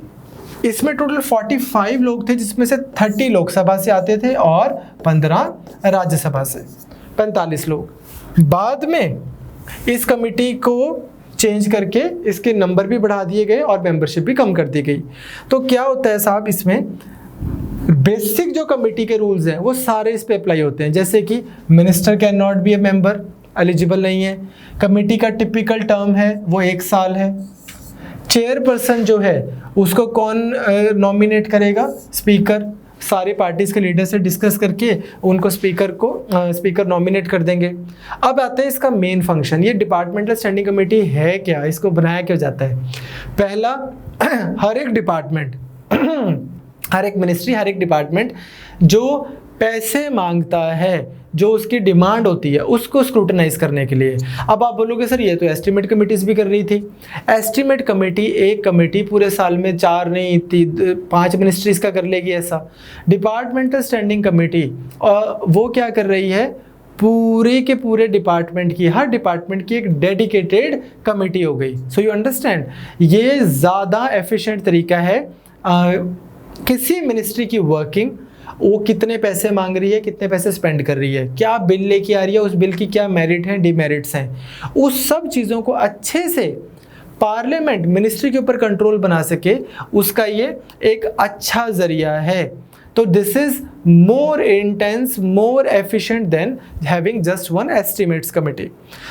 इसमें टोटल 45 लोग थे, जिसमें से 30 लोकसभा से आते थे और 15 राज्यसभा से, 45 लोग। बाद में इस कमेटी को चेंज करके इसके नंबर भी बढ़ा दिए गए और मेंबरशिप भी कम कर दी गई। तो क्या होता है साहब, इसमें बेसिक जो कमेटी के रूल्स हैं वो सारे इस पे अप्लाई होते हैं। जैसे कि minister can not B A member, eligible नहीं है। कमेटी का टिपिकल टर्म है वो 1 साल है। चेयरपर्सन जो है उसको कौन नॉमिनेट करेगा, स्पीकर। सारे पार्टीज के लीडर से डिस्कस करके उनको स्पीकर नॉमिनेट कर देंगे। अब आते हैं इसका मेन फंक्शन, ये डिपार्टमेंटल स्टैंडिंग कमेटी है क्या, इसको बनाया क्यों जाता है। पहला, हर एक डिपार्टमेंट हर एक मिनिस्ट्री, हर एक डिपार्टमेंट जो पैसे मांगता है, जो उसकी डिमांड होती है, उसको स्क्रूटनाइज करने के लिए। अब आप बोलोगे सर ये तो एस्टिमेट कमेटीज़ भी कर रही थी। एस्टिमेट कमेटी, एक कमेटी पूरे साल में 4 नहीं 5 मिनिस्ट्रीज़ का कर लेगी ऐसा। डिपार्टमेंटल स्टैंडिंग कमेटी वो क्या कर रही है, पूरे के पूरे डिपार्टमेंट की, हर डिपार्टमेंट की एक डेडिकेटेड कमेटी हो गई। सो यू अंडरस्टैंड, ये ज़्यादा एफिशिएंट तरीका है किसी मिनिस्ट्री की वर्किंग, वो कितने पैसे मांग रही है, कितने पैसे स्पेंड कर रही है, क्या बिल लेके आ रही है, उस बिल की क्या मेरिट हैं, डिमेरिट्स हैं, उस सब चीज़ों को अच्छे से पार्लियामेंट मिनिस्ट्री के ऊपर कंट्रोल बना सके, उसका ये एक अच्छा जरिया है। तो this is more intense, more efficient than having just one estimates committee.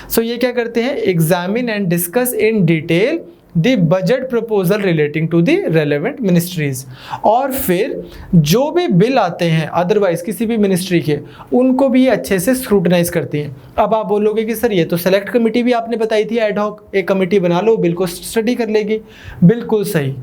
So ये क्या करते हैं, examine and discuss in detail the budget proposal relating to the relevant ministries. और फिर जो भी बिल आते हैं अदरवाइज किसी भी मिनिस्ट्री के, उनको भी अच्छे से स्क्रूटनाइज करती हैं। अब आप बोलोगे कि सर ये तो सेलेक्ट कमेटी भी आपने बताई थी एड हॉक, एक कमेटी बना लो बिल को स्टडी कर लेगी। बिल्कुल सही।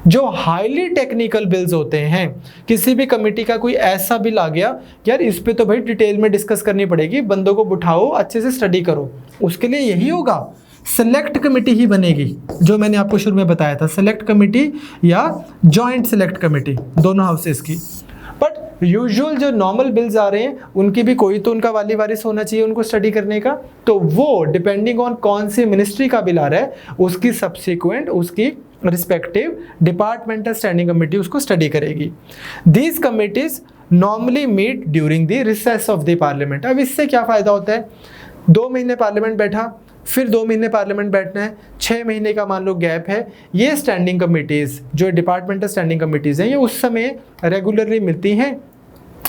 जो हाईली टेक्निकल बिल्स होते हैं, किसी भी कमेटी का कोई ऐसा बिल आ गया यार इस पे तो भाई डिटेल में डिस्कस करनी पड़ेगी, बंदों को बिठाओ अच्छे से स्टडी करो, उसके लिए यही होगा, सेलेक्ट कमेटी ही बनेगी। जो मैंने आपको शुरू में बताया था, सेलेक्ट कमेटी या जॉइंट सेलेक्ट कमेटी, दोनों हाउसेस की। बट यूजुअल जो नॉर्मल बिल्स आ रहे हैं उनकी भी कोई तो उनका वाली वारिस होना चाहिए उनको स्टडी करने का, तो वो डिपेंडिंग ऑन कौन सी मिनिस्ट्री का बिल आ रहा है उसकी सब्सिक्वेंट उसकी रिस्पेक्टिव डिपार्टमेंटल स्टैंडिंग कमेटी उसको स्टडी करेगी। These committees normally meet during the recess of the parliament. अब इससे क्या फ़ायदा होता है, 2 महीने पार्लियामेंट बैठा, फिर 2 महीने पार्लियामेंट बैठना है, 6 महीने का मान लो गैप है, ये स्टैंडिंग कमिटीज़ जो डिपार्टमेंटल स्टैंडिंग कमिटीज़ हैं ये उस समय रेगुलरली मिलती हैं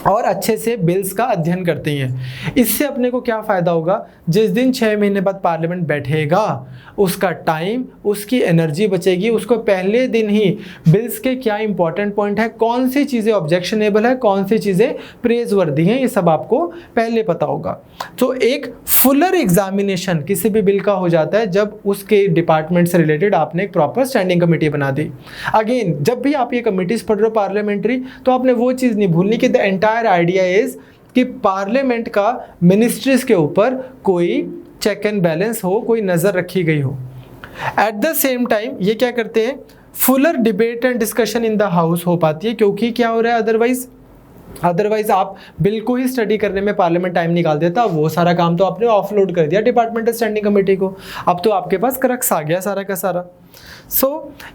और अच्छे से बिल्स का अध्ययन करती हैं। इससे अपने को क्या फ़ायदा होगा, जिस दिन 6 महीने बाद पार्लियामेंट बैठेगा उसका टाइम उसकी एनर्जी बचेगी, उसको पहले दिन ही बिल्स के क्या इंपॉर्टेंट पॉइंट है, कौन सी चीज़ें ऑब्जेक्शनेबल है, कौन सी चीज़ें प्रेजवर्दी हैं, ये सब आपको पहले पता होगा। तो एक फुलर एग्जामिनेशन किसी भी बिल का हो जाता है जब उसके डिपार्टमेंट से रिलेटेड आपने एक प्रॉपर स्टैंडिंग कमेटी बना दी। अगेन जब भी आप ये कमिटीज़ पढ़ रहे हो पार्लियामेंट्री, तो आपने वो चीज़ नहीं भूलनी कि द एंटायर आइडिया इज कि पार्लियामेंट का मिनिस्ट्रीज के ऊपर कोई चेक एंड बैलेंस हो, कोई नज़र रखी गई हो। एट द सेम टाइम ये क्या करते हैं, Fuller debate and discussion in the house हो पाती है, क्योंकि क्या हो रहा है अदरवाइज आप बिल को ही स्टडी करने में पार्लियामेंट टाइम निकाल देता, वो सारा काम तो आपने ऑफलोड कर दिया डिपार्टमेंटल स्टैंडिंग कमेटी को, अब तो आपके पास क्रक्स आ गया सारा का सारा।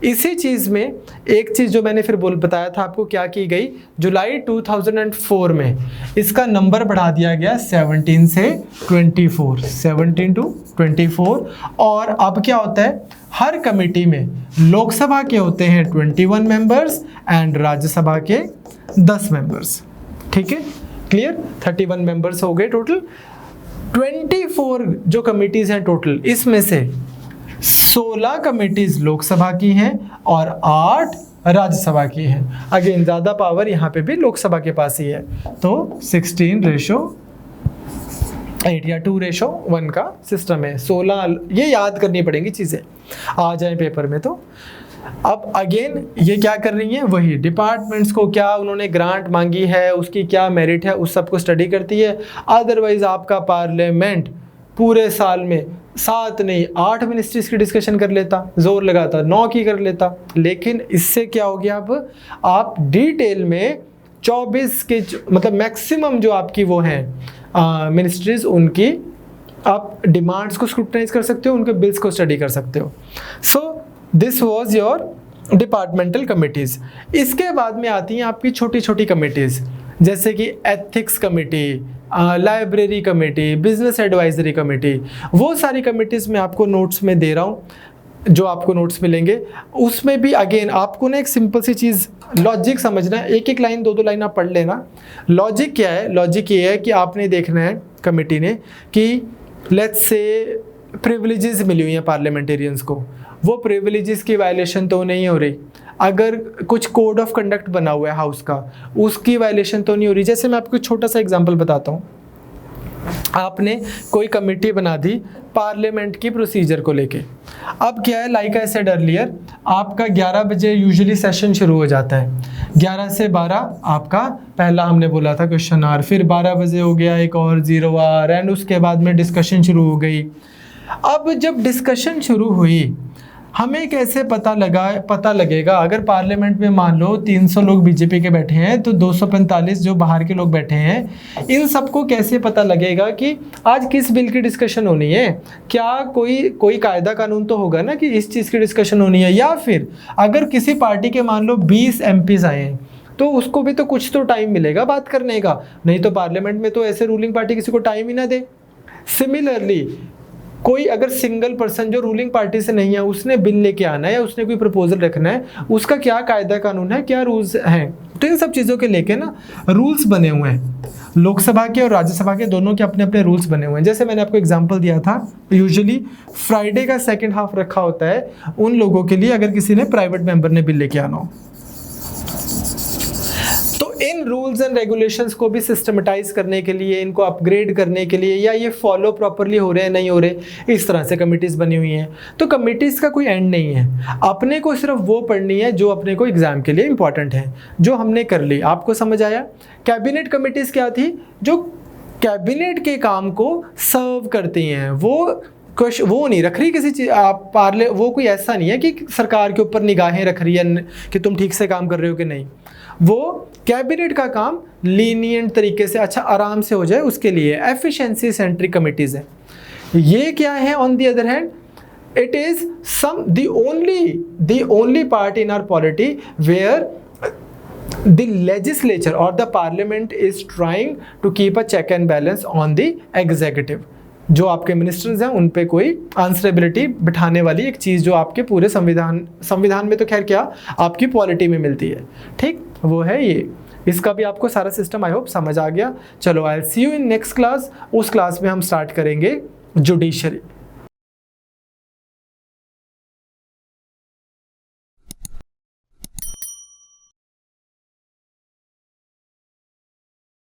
इसी चीज़ में एक चीज़ जो मैंने फिर बताया था आपको क्या की गई, जुलाई 2004 में इसका नंबर बढ़ा दिया गया 17 से 24, 17 to 24। और अब क्या होता है, हर कमेटी में लोकसभा के होते हैं 21 मेंबर्स एंड राज्यसभा के 10 मेंबर्स। ठीक है, क्लियर, 31 मेंबर्स हो गए टोटल। 24 जो कमिटीज़ हैं टोटल, इसमें से 16 कमिटीज लोकसभा की हैं और 8 राज्यसभा की हैं। अगेन ज़्यादा पावर यहाँ पे भी लोकसभा के पास ही है, तो 16:8 या 2:1 का सिस्टम है। 16 ये याद करनी पड़ेंगी चीज़ें, आ जाए पेपर में। तो अब अगेन ये क्या कर रही हैं, वही डिपार्टमेंट्स को क्या उन्होंने ग्रांट मांगी है, उसकी क्या मेरिट है, उस सब को स्टडी करती है। अदरवाइज आपका पार्लियामेंट पूरे साल में 7 नहीं 8 मिनिस्ट्रीज की डिस्कशन कर लेता, जोर लगाता 9 की कर लेता। लेकिन इससे क्या हो गया, अब आप डिटेल में 24 के मतलब मैक्सिमम जो आपकी वो हैं मिनिस्ट्रीज, उनकी आप डिमांड्स को स्क्रूटनाइज कर सकते हो, उनके बिल्स को स्टडी कर सकते हो। So this was your departmental committees. इसके बाद में आती हैं आपकी छोटी छोटी कमिटीज़, जैसे कि ethics committee, library committee, business advisory committee. वो सारी कमिटीज़ मैं आपको नोट्स में दे रहा हूँ, जो आपको नोट्स मिलेंगे। उसमें भी अगेन आपको ना एक सिंपल सी चीज़ लॉजिक समझना है, एक एक लाइन 2-2 लाइन आप पढ़ लेना। लॉजिक क्या है, लॉजिक ये है कि आपने देखना है कमेटी ने कि लेट्स से प्रिविलेजेस मिली हुई हैं पार्लियामेंटेरियंस को, वो प्रिविलेजेस की वायलेशन तो नहीं हो रही। अगर कुछ कोड ऑफ कंडक्ट बना हुआ है हाउस का, उसकी वायलेशन तो नहीं हो रही। जैसे मैं आपको छोटा सा एग्जांपल बताता हूँ, आपने कोई कमेटी बना दी पार्लियामेंट की प्रोसीजर को लेके। अब क्या है, लाइक आई सेड अर्लियर, आपका 11 बजे यूजुअली सेशन शुरू हो जाता है। 11 से 12 आपका पहला हमने बोला था क्वेश्चन आवर, फिर 12 बजे हो गया एक और 0 आवर, एंड उसके बाद में डिस्कशन शुरू हो गई। अब जब डिस्कशन शुरू हुई, हमें कैसे पता लगेगा, अगर पार्लियामेंट में मान लो 300 लोग बीजेपी के बैठे हैं तो 245 जो बाहर के लोग बैठे हैं, इन सबको कैसे पता लगेगा कि आज किस बिल की डिस्कशन होनी है? क्या कोई कायदा कानून तो होगा ना कि इस चीज़ की डिस्कशन होनी है। या फिर अगर किसी पार्टी के मान लो 20 MPs आए हैं तो उसको भी तो कुछ तो टाइम मिलेगा बात करने का, नहीं तो पार्लियामेंट में तो ऐसे रूलिंग पार्टी किसी को टाइम ही ना दे। सिमिलरली कोई अगर सिंगल पर्सन जो रूलिंग पार्टी से नहीं है, उसने बिल लेके आना है या उसने कोई प्रपोजल रखना है, उसका क्या कायदा कानून है, क्या रूल्स हैं, तो इन सब चीज़ों के लेके ना रूल्स बने हुए हैं, लोकसभा के और राज्यसभा के दोनों के अपने अपने रूल्स बने हुए हैं। जैसे मैंने आपको एग्जांपल दिया था, यूजुअली फ्राइडे का सेकंड हाफ रखा होता है उन लोगों के लिए अगर किसी ने प्राइवेट मेंबर ने बिल लेके आना हो। तो इन रूल्स एंड रेगुलेशंस को भी सिस्टमेटाइज करने के लिए, इनको अपग्रेड करने के लिए, या ये फॉलो प्रॉपरली हो रहे हैं नहीं हो रहे, इस तरह से कमिटीज़ बनी हुई हैं। तो कमिटीज़ का कोई एंड नहीं है, अपने को सिर्फ वो पढ़नी है जो अपने को एग्जाम के लिए इंपॉर्टेंट है, जो हमने कर ली। आपको समझ आया? कैबिनेट कमिटीज़ क्या थी? जो कैबिनेट के काम को सर्व करती हैं, वो नहीं रख रही किसी चीज़ वो कोई ऐसा नहीं है कि सरकार के ऊपर निगाहें रख रही है कि तुम ठीक से काम कर रहे हो कि नहीं। वो कैबिनेट का काम लीनियंट तरीके से, अच्छा आराम से हो जाए, उसके लिए एफिशिएंसी सेंट्रिक कमिटीज़ हैं। ये क्या है? On the other hand, it is the only part in our polity where the legislature or the parliament is trying to keep a check and balance on the executive। जो आपके ministers हैं उन पे कोई आंसरेबिलिटी बिठाने वाली एक चीज़ जो आपके पूरे संविधान में तो खैर क्या आपकी पॉलिटी में मिलती है, ठीक, वो है ये। इसका भी आपको सारा सिस्टम आई होप समझ आ गया। चलो, I will see you in next class. उस क्लास में हम स्टार्ट करेंगे जुडिशरी।